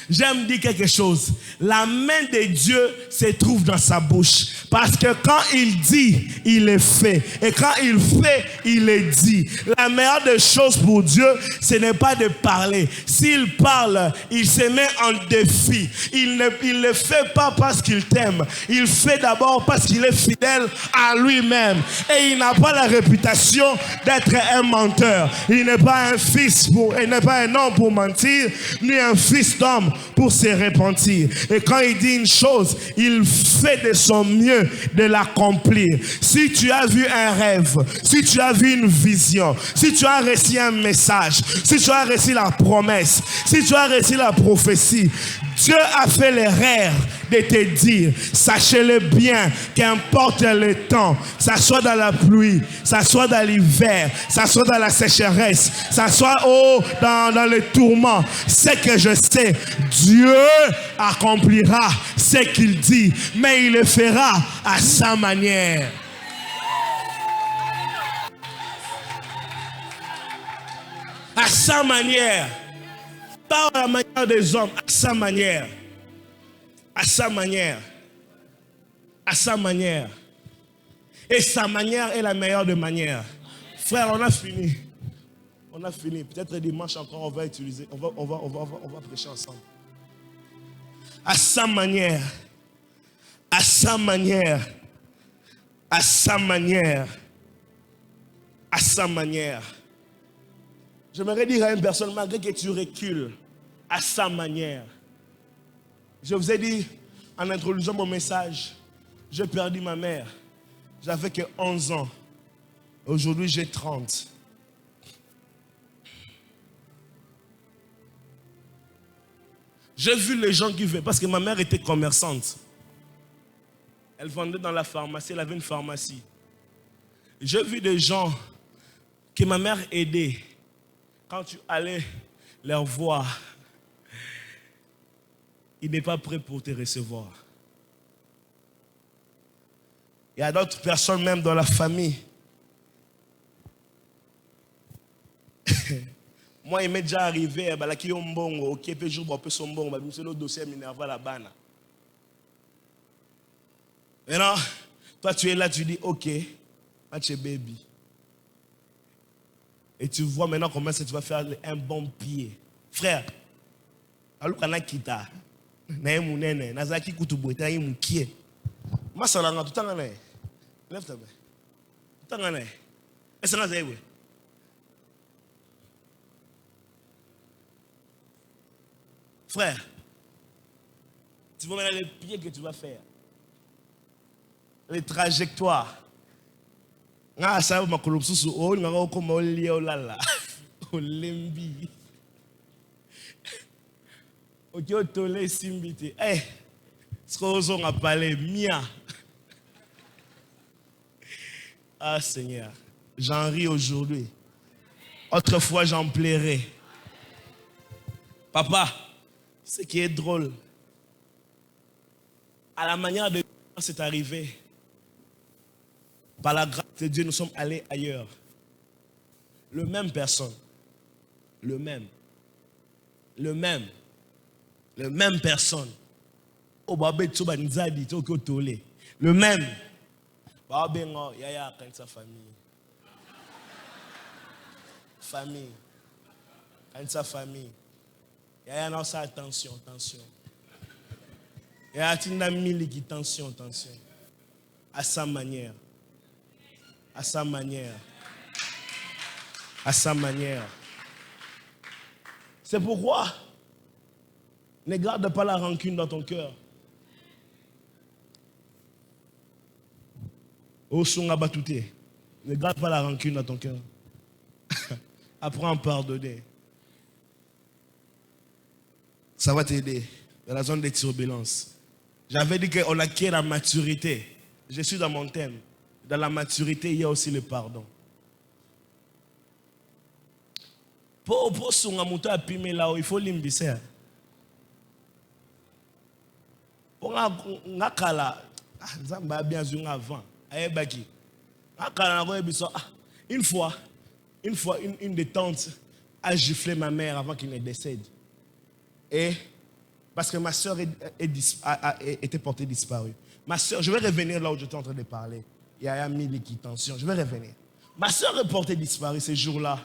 J'aime dire quelque chose. La main de Dieu se trouve dans sa bouche. Parce que quand il dit, il le fait. Et quand il fait, il le dit. La meilleure des choses pour Dieu, ce n'est pas de parler. S'il parle, il se met en défi. Il ne le fait pas parce qu'il t'aime. Il fait d'abord parce qu'il est fidèle à lui-même. Et il n'a pas la réputation d'être un menteur. Il n'est pas un fils il n'est pas un homme pour mentir, ni un fils d'homme pour se repentir. Et quand il dit une chose, il fait de son mieux de l'accomplir. Si tu as vu un rêve, si tu as vu une vision, si tu as reçu un message, si tu as reçu la promesse, si tu as reçu la prophétie, Dieu a fait l'erreur de te dire, sachez-le bien, qu'importe le temps, ça soit dans la pluie, ça soit dans l'hiver, ça soit dans la sécheresse, ça soit dans le tourment, ce que je sais, Dieu accomplira ce qu'il dit, mais il le fera à sa manière. À sa manière. Pas à la manière des hommes, à sa manière. À sa manière. À sa manière. Et sa manière est la meilleure des manières. Frère, on a fini. On a fini. Peut-être dimanche encore, on va utiliser, on va prêcher ensemble. À sa manière. À sa manière. À sa manière. À sa manière. J'aimerais dire à une personne, malgré que tu recules, à sa manière. Je vous ai dit, en introduisant mon message, j'ai perdu ma mère. J'avais que 11 ans. Aujourd'hui, j'ai 30. J'ai vu les gens qui venaient, parce que ma mère était commerçante. Elle vendait dans la pharmacie, elle avait une pharmacie. J'ai vu des gens que ma mère aidait. Quand tu allais leur voir, il n'est pas prêt pour te recevoir. Il y a d'autres personnes même dans la famille. Moi, il m'est déjà arrivé, qui ont bon, ok, peut jouer un peu son bon, mais le dossier m'énerve à la banane. Maintenant, toi, tu es là, tu dis, ok, match baby. Et tu vois maintenant comment tu vas faire un bon pied. Frère, alors qu'on a quitté, Nazaki Kutuboita, il m'a quitté. Ma salanga, tout le temps, lève ta main. Tout le temps, est-ce que vous frère, tu vois maintenant les pieds que tu vas faire. Les trajectoires. Ah, ça va m'accrocher sous haut, on va comme au lala, au lembi. Ok, au tolé simbité. Eh, ce qu'on a parlé, mia. Ah Seigneur, j'en ris aujourd'hui. Autrefois, j'en plairais. Papa, ce qui est drôle, à la manière de c'est arrivé. Par la grâce de Dieu, nous sommes allés ailleurs. Le même personne. Le même personne. Oh, babé, tu vas nous dire, tu vas toler. Le même. Babé, yaya, quand sa famille. Famille. Quand sa famille. Yaya, non, ça, attention. Yaya, tu n'as mis qui tension. À sa manière. À sa manière. C'est pourquoi ne garde pas la rancune dans ton cœur. Ne garde pas la rancune dans ton cœur. Apprends à pardonner. Ça va t'aider dans la zone des turbulences. J'avais dit qu'on acquiert la maturité. Je suis dans mon thème. Dans la maturité, il y a aussi le pardon. Pour son amour à pimer là, il faut l'imbisser. Pour ngakala, zamba bien sûr avant. Ayebaki. Ngakala une fois, une des tantes a giflé ma mère avant qu'il ne décède. Et parce que ma soeur était portée disparue. Ma soeur, je vais revenir là où j'étais en train de parler. Il y a mis qui tension. Je vais revenir. Ma soeur est portée disparue ces jours-là.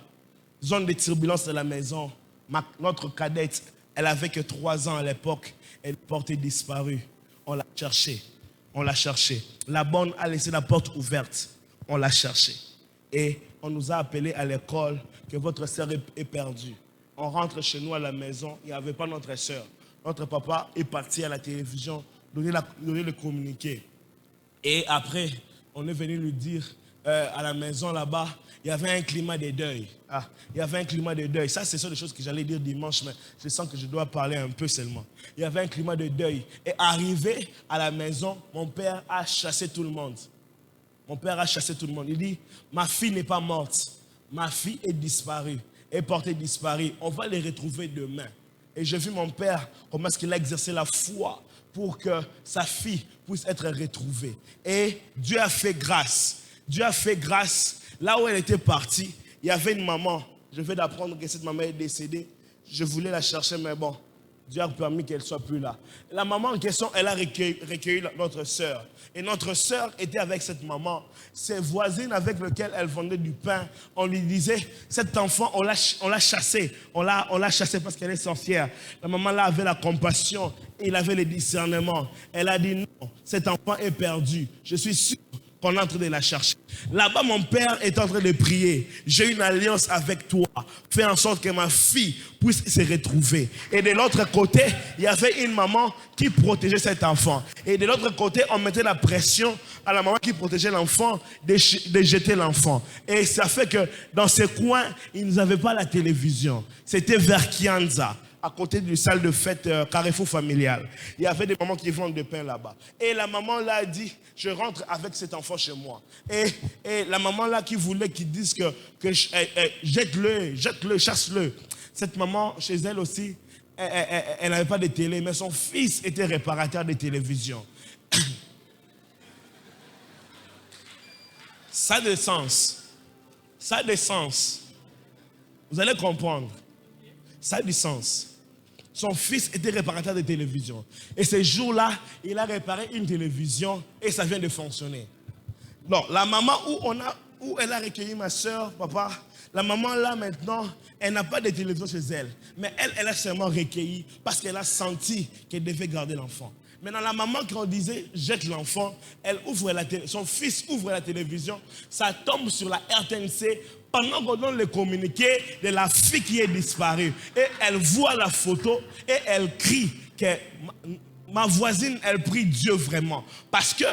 Zone de turbulence de la maison. Notre cadette, elle avait que 3 ans à l'époque. Elle est portée disparue. On l'a cherchée. La bonne a laissé la porte ouverte. On l'a cherchée. Et on nous a appelé à l'école que votre soeur est perdue. On rentre chez nous à la maison. Il n'y avait pas notre soeur. Notre papa est parti à la télévision donner le communiqué. Et après, on est venu lui dire à la maison là-bas, il y avait un climat de deuil. Il y avait un climat de deuil. Ça, ce sont des choses que j'allais dire dimanche, mais je sens que je dois parler un peu seulement. Il y avait un climat de deuil. Et arrivé à la maison, mon père a chassé tout le monde. Il dit, ma fille n'est pas morte. Ma fille est disparue. Est portée disparue. On va les retrouver demain. Et j'ai vu mon père, comment est-ce qu'il a exercé la foi pour que sa fille puisse être retrouvée. Et Dieu a fait grâce. Là où elle était partie, il y avait une maman. Je viens d'apprendre que cette maman est décédée. Je voulais la chercher, mais bon, Dieu a permis qu'elle ne soit plus là. La maman en question, elle a recueilli notre soeur. Et notre soeur était avec cette maman. Ses voisines avec lesquelles elle vendait du pain, on lui disait, cet enfant, on l'a chassé. On l'a chassé parce qu'elle est sorcière. La maman là avait la compassion et il avait le discernement. Elle a dit non, cet enfant est perdu. Je suis sûr qu'on est en train de la chercher. Là-bas, mon père est en train de prier. J'ai une alliance avec toi. Fais en sorte que ma fille puisse se retrouver. Et de l'autre côté, il y avait une maman qui protégeait cet enfant. Et de l'autre côté, on mettait la pression à la maman qui protégeait l'enfant de jeter l'enfant. Et ça fait que dans ces coins, ils n'avaient pas la télévision. C'était vers Kianza, à côté d'une salle de fête Carrefour familial. Il y avait des mamans qui vendent du pain là-bas. Et la maman là a dit, je rentre avec cet enfant chez moi. Et la maman là qui voulait qu'ils disent que jette-le, chasse-le. Cette maman, chez elle aussi, elle n'avait pas de télé, mais son fils était réparateur de télévision. Ça a des sens. Vous allez comprendre. Ça a du sens. Son fils était réparateur de télévision. Et ce jour-là, il a réparé une télévision et ça vient de fonctionner. Donc, la maman où elle a recueilli ma soeur, papa, la maman là maintenant, elle n'a pas de télévision chez elle. Mais elle a seulement recueilli parce qu'elle a senti qu'elle devait garder l'enfant. Maintenant, la maman, quand on disait jette l'enfant, son fils ouvre la télévision, ça tombe sur la RTNC pendant qu'on donne le communiqué de la fille qui est disparue. Et elle voit la photo et elle crie que ma voisine, elle prie Dieu vraiment. Parce que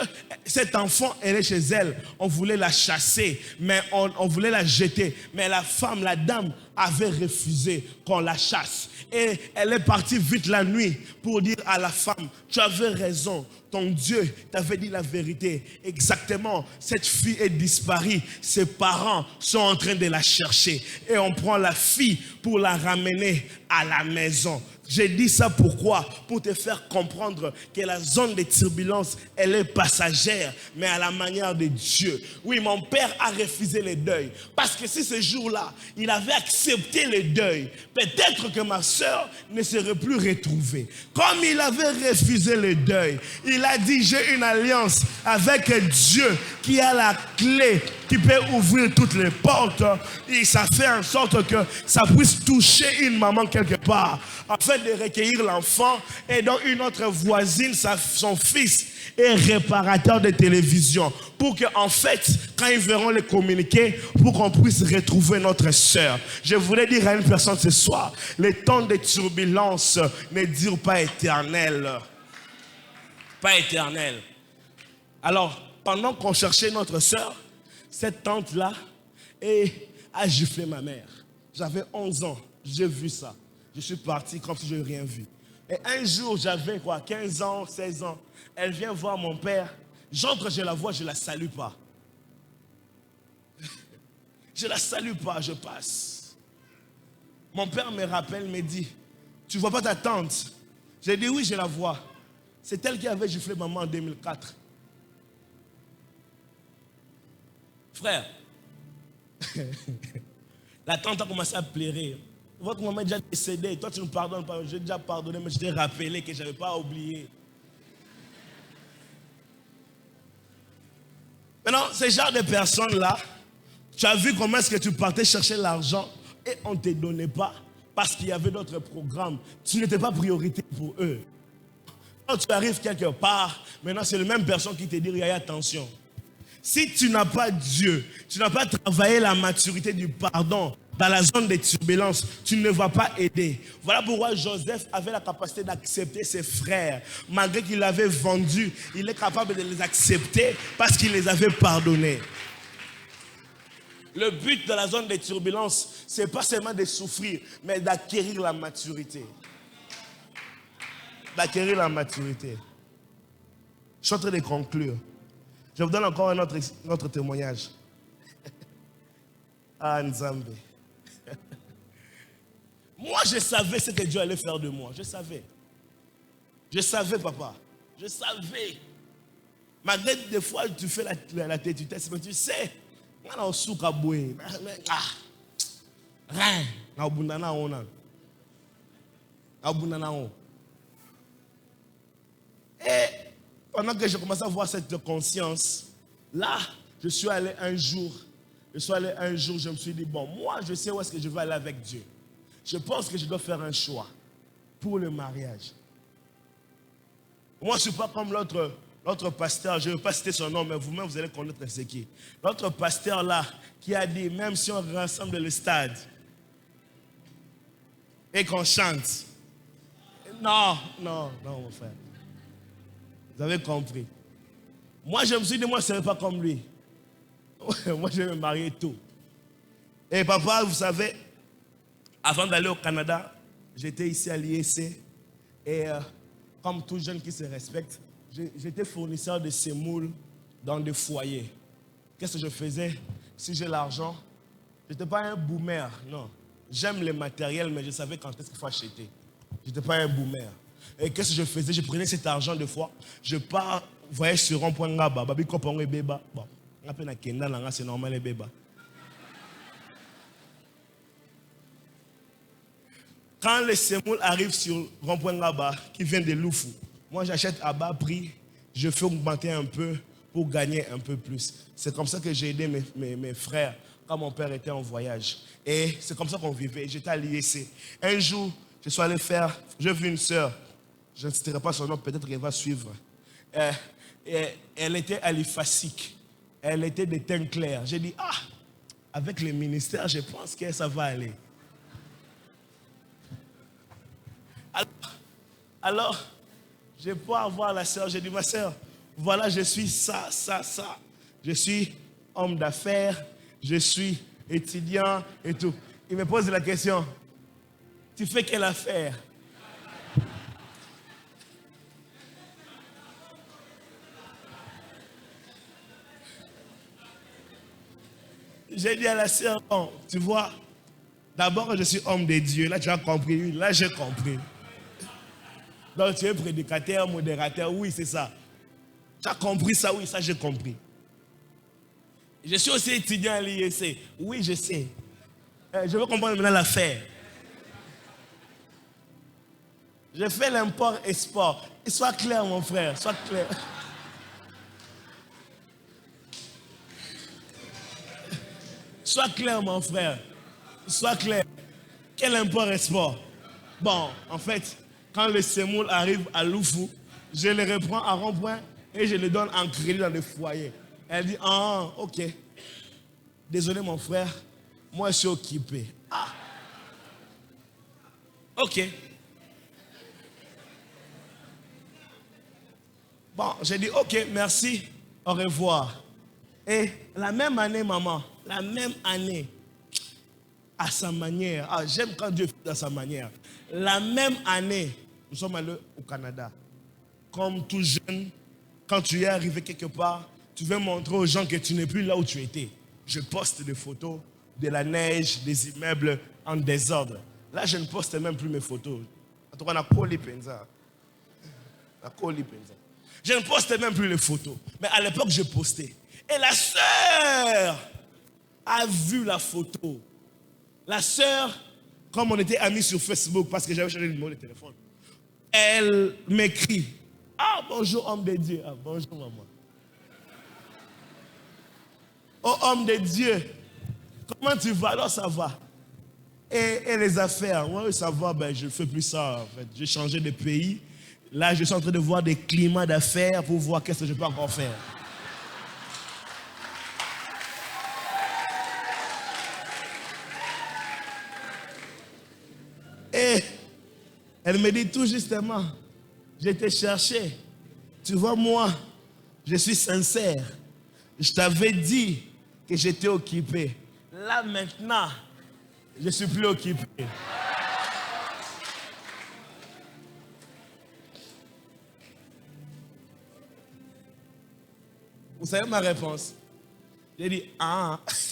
cet enfant, elle est chez elle. On voulait la chasser, mais on voulait la jeter. Mais la femme, la dame, avait refusé qu'on la chasse. Et elle est partie vite la nuit pour dire à la femme, tu avais raison. Ton Dieu t'avait dit la vérité. Exactement, cette fille est disparue. Ses parents sont en train de la chercher. Et on prend la fille pour la ramener à la maison. J'ai dit ça pourquoi? Pour te faire comprendre que la zone de turbulence, elle est passagère, mais à la manière de Dieu. Oui, mon père a refusé le deuil. Parce que si ce jour-là, il avait accepté le deuil, peut-être que ma soeur ne serait plus retrouvée. Comme il avait refusé le deuil, il a dit, j'ai une alliance avec Dieu qui a la clé, qui peut ouvrir toutes les portes. Et ça fait en sorte que ça puisse toucher une maman quelque part, afin de recueillir l'enfant. Et donc une autre voisine, son fils est réparateur de télévision, pour qu'en fait, quand ils verront les communiqués, pour qu'on puisse retrouver notre sœur. Je voulais dire à une personne ce soir, les temps de turbulence ne durent pas éternel. Pas éternel. Alors, pendant qu'on cherchait notre sœur, cette tante-là a giflé ma mère. J'avais 11 ans, j'ai vu ça. Je suis parti comme si je n'avais rien vu. Et un jour, j'avais 15 ans, 16 ans. Elle vient voir mon père. J'entre, je la vois, je ne la salue pas. Je ne la salue pas, je passe. Mon père me rappelle, me dit, tu ne vois pas ta tante? J'ai dit oui, je la vois. C'est elle qui avait giflé maman en 2004. Frère, la tante a commencé à pleurer. Votre maman est déjà décédée. Toi, tu ne pardonnes pas. J'ai déjà pardonné, mais je t'ai rappelé que je n'avais pas oublié. Maintenant, ce genre de personnes-là, tu as vu comment est-ce que tu partais chercher l'argent et on ne te donnait pas parce qu'il y avait d'autres programmes. Tu n'étais pas priorité pour eux. Quand tu arrives quelque part, maintenant c'est la même personne qui te dit, Yaya, attention. Si tu n'as pas Dieu, tu n'as pas travaillé la maturité du pardon dans la zone de turbulence, tu ne vas pas aider. Voilà pourquoi Joseph avait la capacité d'accepter ses frères. Malgré qu'il l'avait vendu, il est capable de les accepter parce qu'il les avait pardonnés. Le but de la zone de turbulence, ce n'est pas seulement de souffrir, mais d'acquérir la maturité. D'acquérir la maturité. Je suis en train de conclure. Je vous donne encore un autre témoignage. Ah, Nzambe. Moi, je savais ce que Dieu allait faire de moi. Je savais. Je savais, papa. Je savais. Malgré des fois, tu fais la tête, mais tu sais. Et pendant que j'ai commencé à voir cette conscience, là, je suis allé un jour, je me suis dit, bon, moi, je sais où est-ce que je vais aller avec Dieu. Je pense que je dois faire un choix pour le mariage. Moi, je ne suis pas comme l'autre pasteur, je ne vais pas citer son nom, mais vous-même, vous allez connaître ce qui est. L'autre pasteur là, qui a dit, même si on rassemble le stade et qu'on chante. Non, mon frère. Vous avez compris. Moi, je me suis dit, moi, je ne serai pas comme lui. Moi, je vais me marier tôt. Et papa, vous savez, avant d'aller au Canada, j'étais ici à l'IEC. Et comme tout jeune qui se respecte, j'étais fournisseur de sémoules dans des foyers. Qu'est-ce que je faisais? Si j'ai l'argent, je n'étais pas un boomer, non. J'aime le matériel, mais je savais quand est-ce qu'il faut acheter. Je n'étais pas un boomer. Et qu'est-ce que je faisais? Je prenais cet argent des fois, je pars, vous voyez, sur rond-point Ngaba, Babi Kopongo et Beba. Bon, on appelle Kenda, c'est normal les Beba. Quand le semoule arrive sur rond-point là-bas, qui vient de Loufou, moi j'achète à bas prix, je fais augmenter un peu pour gagner un peu plus. C'est comme ça que j'ai aidé mes frères quand mon père était en voyage. Et c'est comme ça qu'on vivait. J'étais à l'IEC. Un jour, je suis allé faire, j'ai vu une sœur, je ne citerai pas son nom, peut-être qu'elle va suivre. Elle était aliphacique. Elle était de teint clair. J'ai dit, avec le ministère, je pense que ça va aller. Alors, je peux avoir la sœur. J'ai dit, ma sœur, voilà, je suis ça. Je suis homme d'affaires, je suis étudiant et tout. Il me pose la question, tu fais quelle affaire? J'ai dit à la sœur, bon, tu vois, d'abord je suis homme de Dieu. Là, tu as compris. Là, j'ai compris. Donc, tu es prédicateur, modérateur. Oui, c'est ça. Tu as compris ça? Oui, ça, j'ai compris. Je suis aussi étudiant à l'IEC. Oui, je sais. Je veux comprendre maintenant l'affaire. Je fais l'import-export. Sois clair, mon frère. Sois clair. Sois clair, mon frère. Sois clair. Quel import-export? Bon, en fait, quand le semoule arrive à Loufou, je le reprends à rond-point et je le donne en crédit dans le foyer. Elle dit, ok. Désolé, mon frère. Moi, je suis occupé. Ok. Bon, j'ai dit, ok, merci. Au revoir. Et la même année, maman, la même année, à sa manière. J'aime quand Dieu fait à sa manière. La même année, nous sommes allés au Canada. Comme tout jeune, quand tu es arrivé quelque part, tu veux montrer aux gens que tu n'es plus là où tu étais. Je poste des photos de la neige, des immeubles en désordre. Là, je ne poste même plus mes photos. En tout cas, je ne poste même plus les photos. Mais à l'époque, je postais. Et la sœur a vu la photo. La sœur, comme on était amis sur Facebook, parce que j'avais changé le numéro de téléphone, elle m'écrit, bonjour homme de Dieu. Bonjour maman. Oh homme de Dieu, comment tu vas? Alors ça va. Et les affaires, moi ça va, je ne fais plus ça en fait. J'ai changé de pays. Là je suis en train de voir des climats d'affaires pour voir qu'est-ce que je peux encore faire. Et elle me dit tout justement, je t'ai cherché. Tu vois, moi, je suis sincère. Je t'avais dit que j'étais occupé. Là, maintenant, je ne suis plus occupé. Vous savez ma réponse? J'ai dit, je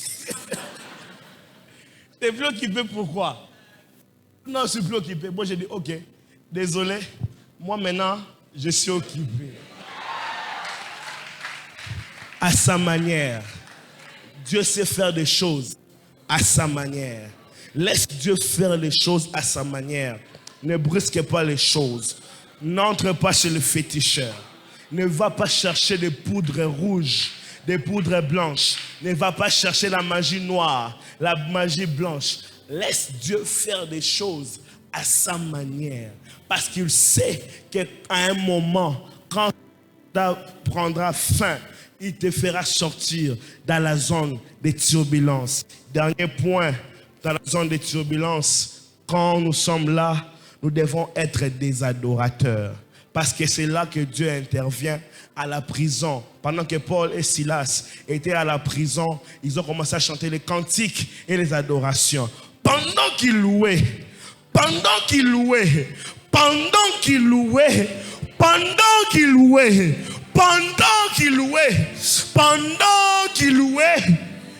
n'es plus occupé, pourquoi? Non, je ne suis plus occupé. Moi, j'ai dit, ok, désolé. Moi, maintenant, je suis occupé. À sa manière. Dieu sait faire des choses à sa manière. Laisse Dieu faire les choses à sa manière. Ne brusque pas les choses. N'entre pas chez le féticheur. Ne va pas chercher des poudres rouges, des poudres blanches. Ne va pas chercher la magie noire, la magie blanche. Laisse Dieu faire des choses à sa manière. Parce qu'il sait qu'à un moment, quand ça prendra fin, il te fera sortir dans la zone des turbulences. Dernier point, dans la zone des turbulences, quand nous sommes là, nous devons être des adorateurs. Parce que c'est là que Dieu intervient à la prison. Pendant que Paul et Silas étaient à la prison, ils ont commencé à chanter les cantiques et les adorations. Pendant qu'ils louaient,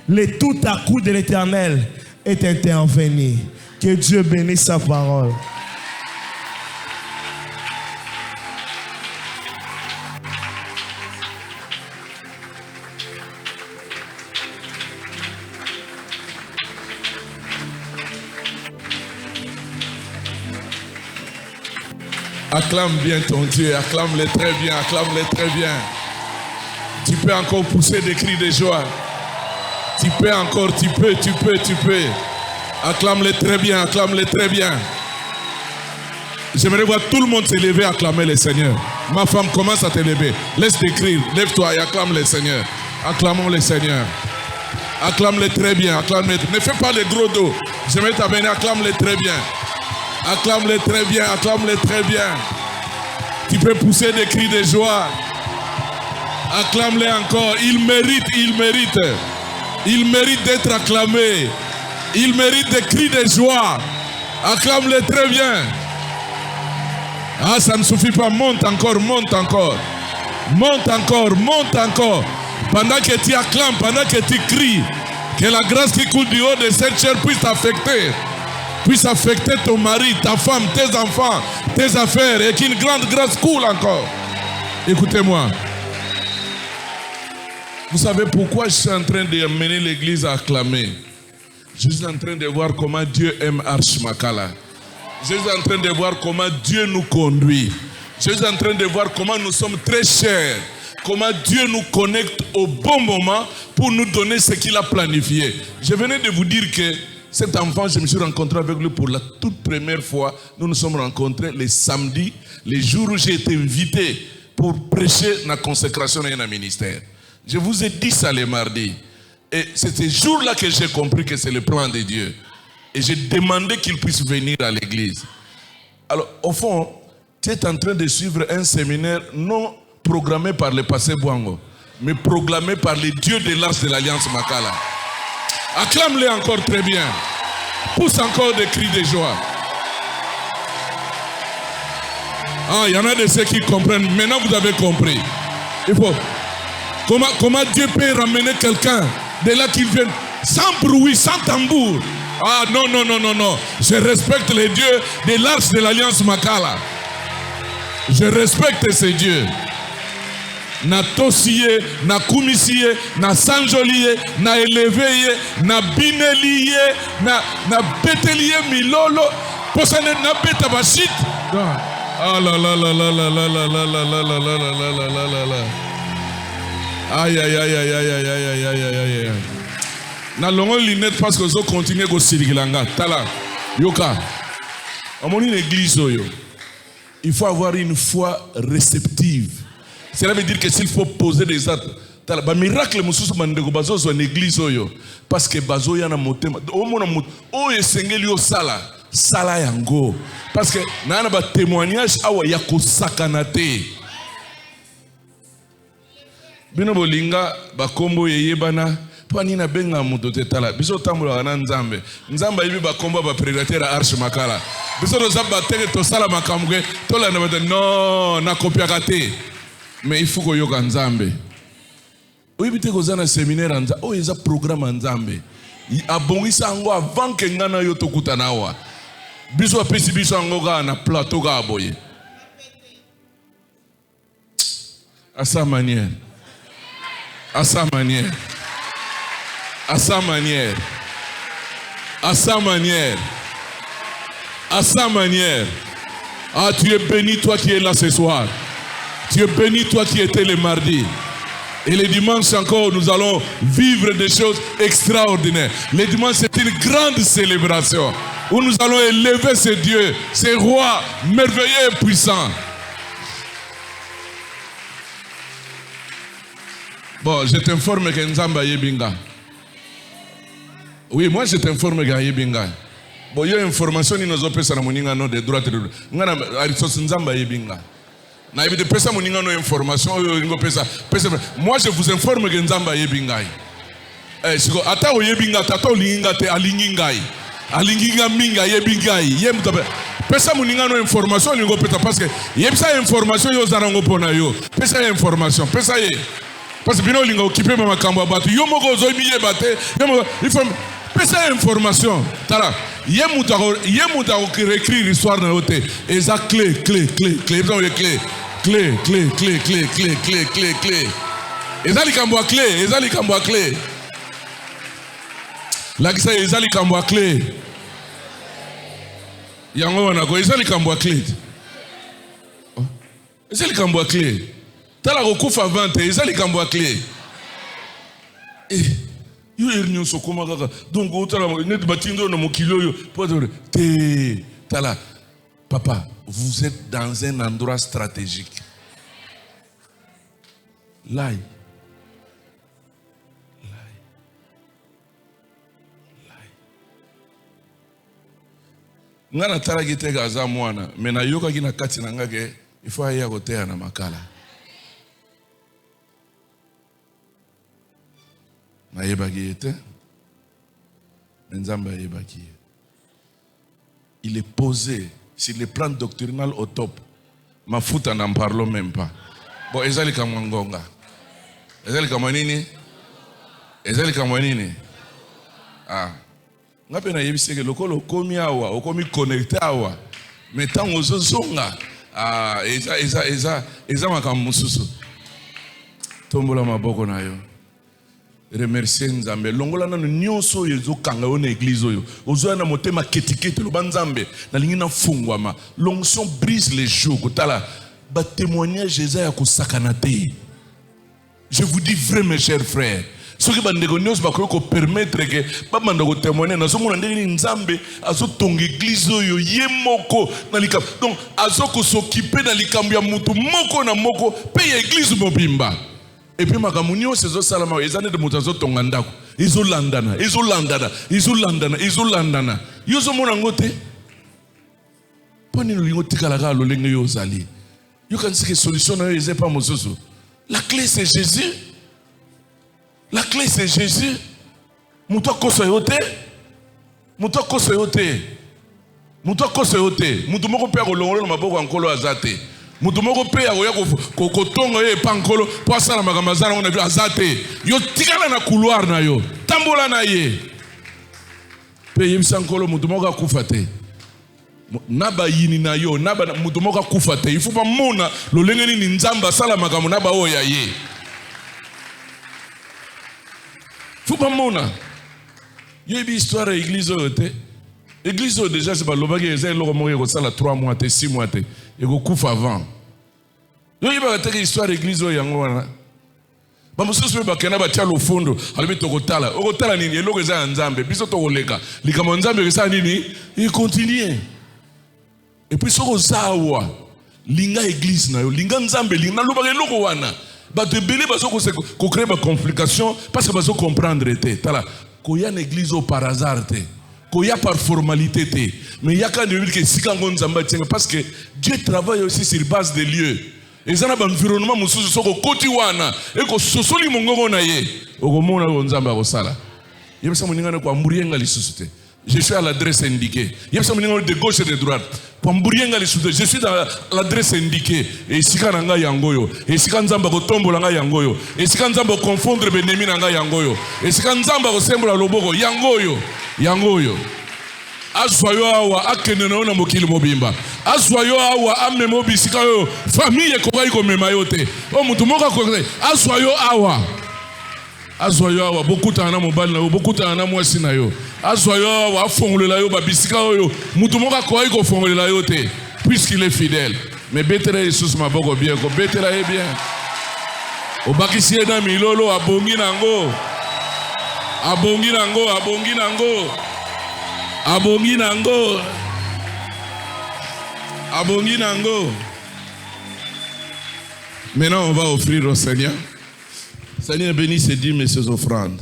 le tout à coup de l'Éternel est intervenu. Que Dieu bénisse sa parole. Acclame bien ton Dieu, acclame-le très bien, acclame-le très bien. Tu peux encore pousser des cris de joie. Tu peux encore, tu peux. Acclame-le très bien, acclame-le très bien. J'aimerais voir tout le monde se lever et acclamer le Seigneur. Ma femme, commence à te lever. Laisse t'écrire, lève-toi et acclame le Seigneur. Acclamons le Seigneur. Acclame-le très bien, acclame-le. Ne fais pas le gros dos. J'aimerais t'amener, acclame-le très bien. Acclame-le très bien, acclame-le très bien. Tu peux pousser des cris de joie. Acclame-le encore. Il mérite. Il mérite d'être acclamé. Il mérite des cris de joie. Acclame-le très bien. Ah, ça ne suffit pas. Monte encore. Pendant que tu acclames, pendant que tu cries, que la grâce qui coule du haut de cette chair puisse affecter ton mari, ta femme, tes enfants, tes affaires, et qu'une grande grâce coule encore. Écoutez-moi. Vous savez pourquoi je suis en train d'amener l'église à acclamer? Je suis en train de voir comment Dieu aime Arche Makala. Je suis en train de voir comment Dieu nous conduit. Je suis en train de voir comment nous sommes très chers. Comment Dieu nous connecte au bon moment pour nous donner ce qu'il a planifié. Je venais de vous dire que cet enfant, je me suis rencontré avec lui pour la toute première fois. Nous nous sommes rencontrés les samedis, les jours où j'ai été invité pour prêcher la consécration dans un ministère. Je vous ai dit ça les mardis. Et c'est ce jour-là que j'ai compris que c'est le plan de Dieu. Et j'ai demandé qu'il puisse venir à l'église. Alors, au fond, tu es en train de suivre un séminaire non programmé par le passé Bouango, mais programmé par les dieux de l'Arche de l'Alliance Makala. Acclame-les encore très bien. Pousse encore des cris de joie. Ah, il y en a de ceux qui comprennent. Maintenant, vous avez compris. Il faut... Comment Dieu peut ramener quelqu'un de là qu'il vient sans bruit, sans tambour. Ah non. Je respecte les dieux de l'Arche de l'Alliance Makala. Je respecte ces dieux. Na tosiye, na kumisiye, na sanjoliye, na éleveye, na bineliye, na beteliye milolo, posane na betabashit. Ah la. Aïe. Na longo lunette parce que vous continuez à sirigilanga. Tala, yoka. À mon église, il faut avoir une foi réceptive. Cela veut dire que s'il faut poser des actes, le miracle mususu bandeko bazo zo l'église oyo parce que bazo yana motema o mona mot o esengeli o sala yango parce que na ba témoignage awa ya kosakana te bino bolinga bakombo yeyebana pani na benga muto te tala biso tambola na nzambe yibi bakombo ba prédateur à Arche Makala biso do zamba teke to sala makamwe to la na non na kopiaka te. Mais il faut que yoka nzambe. Oui, bité kozana séminaire nzambe. Oh, ils a programme nzambe. Abongisa ngo avant que ngana yo tokuta nawa. Biso apesi biso ngo ga na plateau ga boye. À sa manière. Ah, tu es béni toi qui es là ce soir. Tu es béni, toi qui étais le mardi. Et le dimanche encore, nous allons vivre des choses extraordinaires. Le dimanche, c'est une grande célébration où nous allons élever ce Dieu, ce roi merveilleux et puissant. Bon, je t'informe que Nzamba Yebinga. Oui, moi je t'informe que Yebinga. Bon, il y a une information qui nous a fait de droite et de droite. Nzamba Yebinga. Moi je vous informe que Nzamba yebingai. Ata oyebinga tata olinga te alingingai. Alinginga minga yebingai. Yem to pesa muninga no information lingo peta parce que yebisa information yo zarango pona yo. Pesa information, pesa ye. Parce que bino linga occupé ma makambo abatu. Yo moko zo miye bate. Il faut pesa information. Tala. Yemuta écrire l'histoire na yote. Eza clé. Clé. Ezali kambo clé. La kisa ezali kambo clé. Yango wana ko ezali kambo clé. C'est le cambo à clé. T'as la recouf à 20, c'est le cambo à clé. Eh, yo ernion so koma kaka. Donc otala net batindo na mokilo yo. Te tala. Papa, vous êtes dans un endroit stratégique. Là. Ngana tala gite gaza mwana, mena yoka gina kati na ngake, il faut aya kotea na makala. Na yebaki ete, nzamba yebaki. Il est posé sur le plan doctrinal au top. Ma fouta n'en parlons même pas. Bon, ezali kamwangonga. Ezali kamwanini? Ezali kamwanini? Ah. Ngape na yebisi ke lokolo komi awa, okomi connecté awa. Mais tant ozo zonga, ah eza makambo mususu. Tombola maboko na yo. Remercier Nzambe. Longola na nyonso yezo kanga ona église oyo. Ozo na motema ketikete lo banzambe na lingi na fungwama. L'onction brise les jours. Kotala ba témoignage eza ya kusakana te. Je vous dis vrai mes chers frères. Ce qui va nous permettre que pas mandako témoigner na somo ndenge nzambe azotonga église oyo yemoko na likam donc azoko s'occuper na likambo ya mutu moko na moko pe église mobimba et puis makamunyo sezo salama ezane de mutu azotonga ndako izolandana yozo mona ngote poni lingo tikala ka lolenge yo zali yo kan sike solution na yo eze pa mosusu la clé c'est Jésus. La clé c'est Jésus. Muto kosoyote. Muto kosoyote. Muto kosoyote. Muto moko pe kolongolo na maboko ankolo azate. Muto moko pe ya kotonga ye pankolo po asala makamazana on a vu azate. Yo tikana na couloir na yo. Tambola na ye. Pe yebisa ankolo muto moko akufa te. Naba yini na yo, naba muto moko akufa te. Il faut pas mona lo lengeni ni nzamba sala makambo naba oya ye. Faut pas mona. Il y a une histoire de l'église. L'église déjà c'est pas l'obagi ils ont mourir comme ça là 3 mois 6 mois et go couvre avant. Il y a une histoire de l'église yango wana. Ba mususu ba kana ba tialo fondo alibi tokotala. Okotala nini eloko za nzambe biso tokoleka. Likamo nzambe kesa nini? Il continue. Et puis soko zawa linga église na yo linga nzambe linga lobagi eloko wana. Bato ebele bazo ko créer ba complication parce que bazo comprendre te tala ko ya l'église au par hasard te ko ya par formalité te mais ya quand dire que sika ngonzamba tienga parce que Dieu travaille aussi sur base des lieux et ça na ba environnement mususu soko koti wana e ko sosoli mongongo na ye okomona nzamba ko sala yebisa moninga ko amburienga lisusu te. Je suis à l'adresse indiquée. Il y a de gauche et de droite. Je suis dans l'adresse indiquée. Et si quand on a yangoyo, et si quand on a tombo langa yangoyo, et si quand on a confondre benemi langa yangoyo, et si quand on a semble lobogo yangoyo, yangoyo. Aswayo awa akeneno na mokili mobimba. Aswayo awa amemo bisika yo famille ko bayi ko memayote. O mutu moka ko aswayo awa. Aswayo awa bokuta na mobali na yo bokuta na mwasi na yo. Aswayo wa fongolela yo babisika yo mutu moka ko ay ko fongolela yo te puisqu'il est fidèle. Mais betela Jesus maboko bien ko betela e bien. Obakisi na milolo abongi nango. Abongi nango abongi nango. Abongi nango. Abongi nango. Maintenant on va offrir au Seigneur. Seigneur bénis ces 10 et ces offrandes.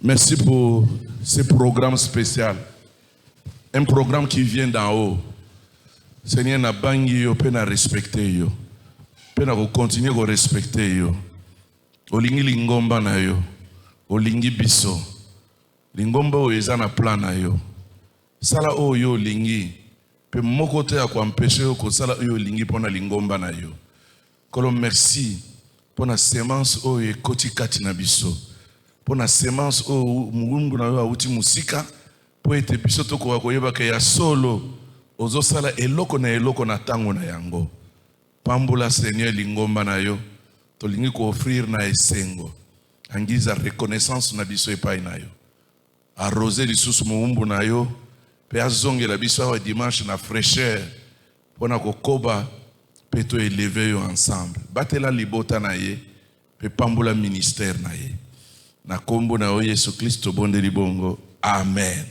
Merci pour ce programme spécial. Un programme qui vient d'en haut. Seigneur, na bangi yo, pe na respecter yo. Pe na continuer à respecter yo. Olingi lingomba na yo. Olingi biso. Lingomba o eza na plan na yo. Sala o yo lingi. Pe moko te a ko empêcher yo ko sala yo lingi pona lingomba na yo. Kolo merci pour la sémence o e koti kati na biso. Pour la sémence o mungu na yo auti musika po ete biso to ko koyeba ke ya solo ozo sala eloko na tango na yango. Pambula Seigneur lingomba na yo to lingi ko offrir na esengo. Angiza reconnaissance na biso epai na yo. Arroser lisusu muumbu na yo pe azongela biso wa dimanche na fraîcheur pona kokoba Pe to élever ensemble. Batela libota na ye, pe pambola ministère na ye. Na kombo na Yesu Kristo bonde libongo. Amen.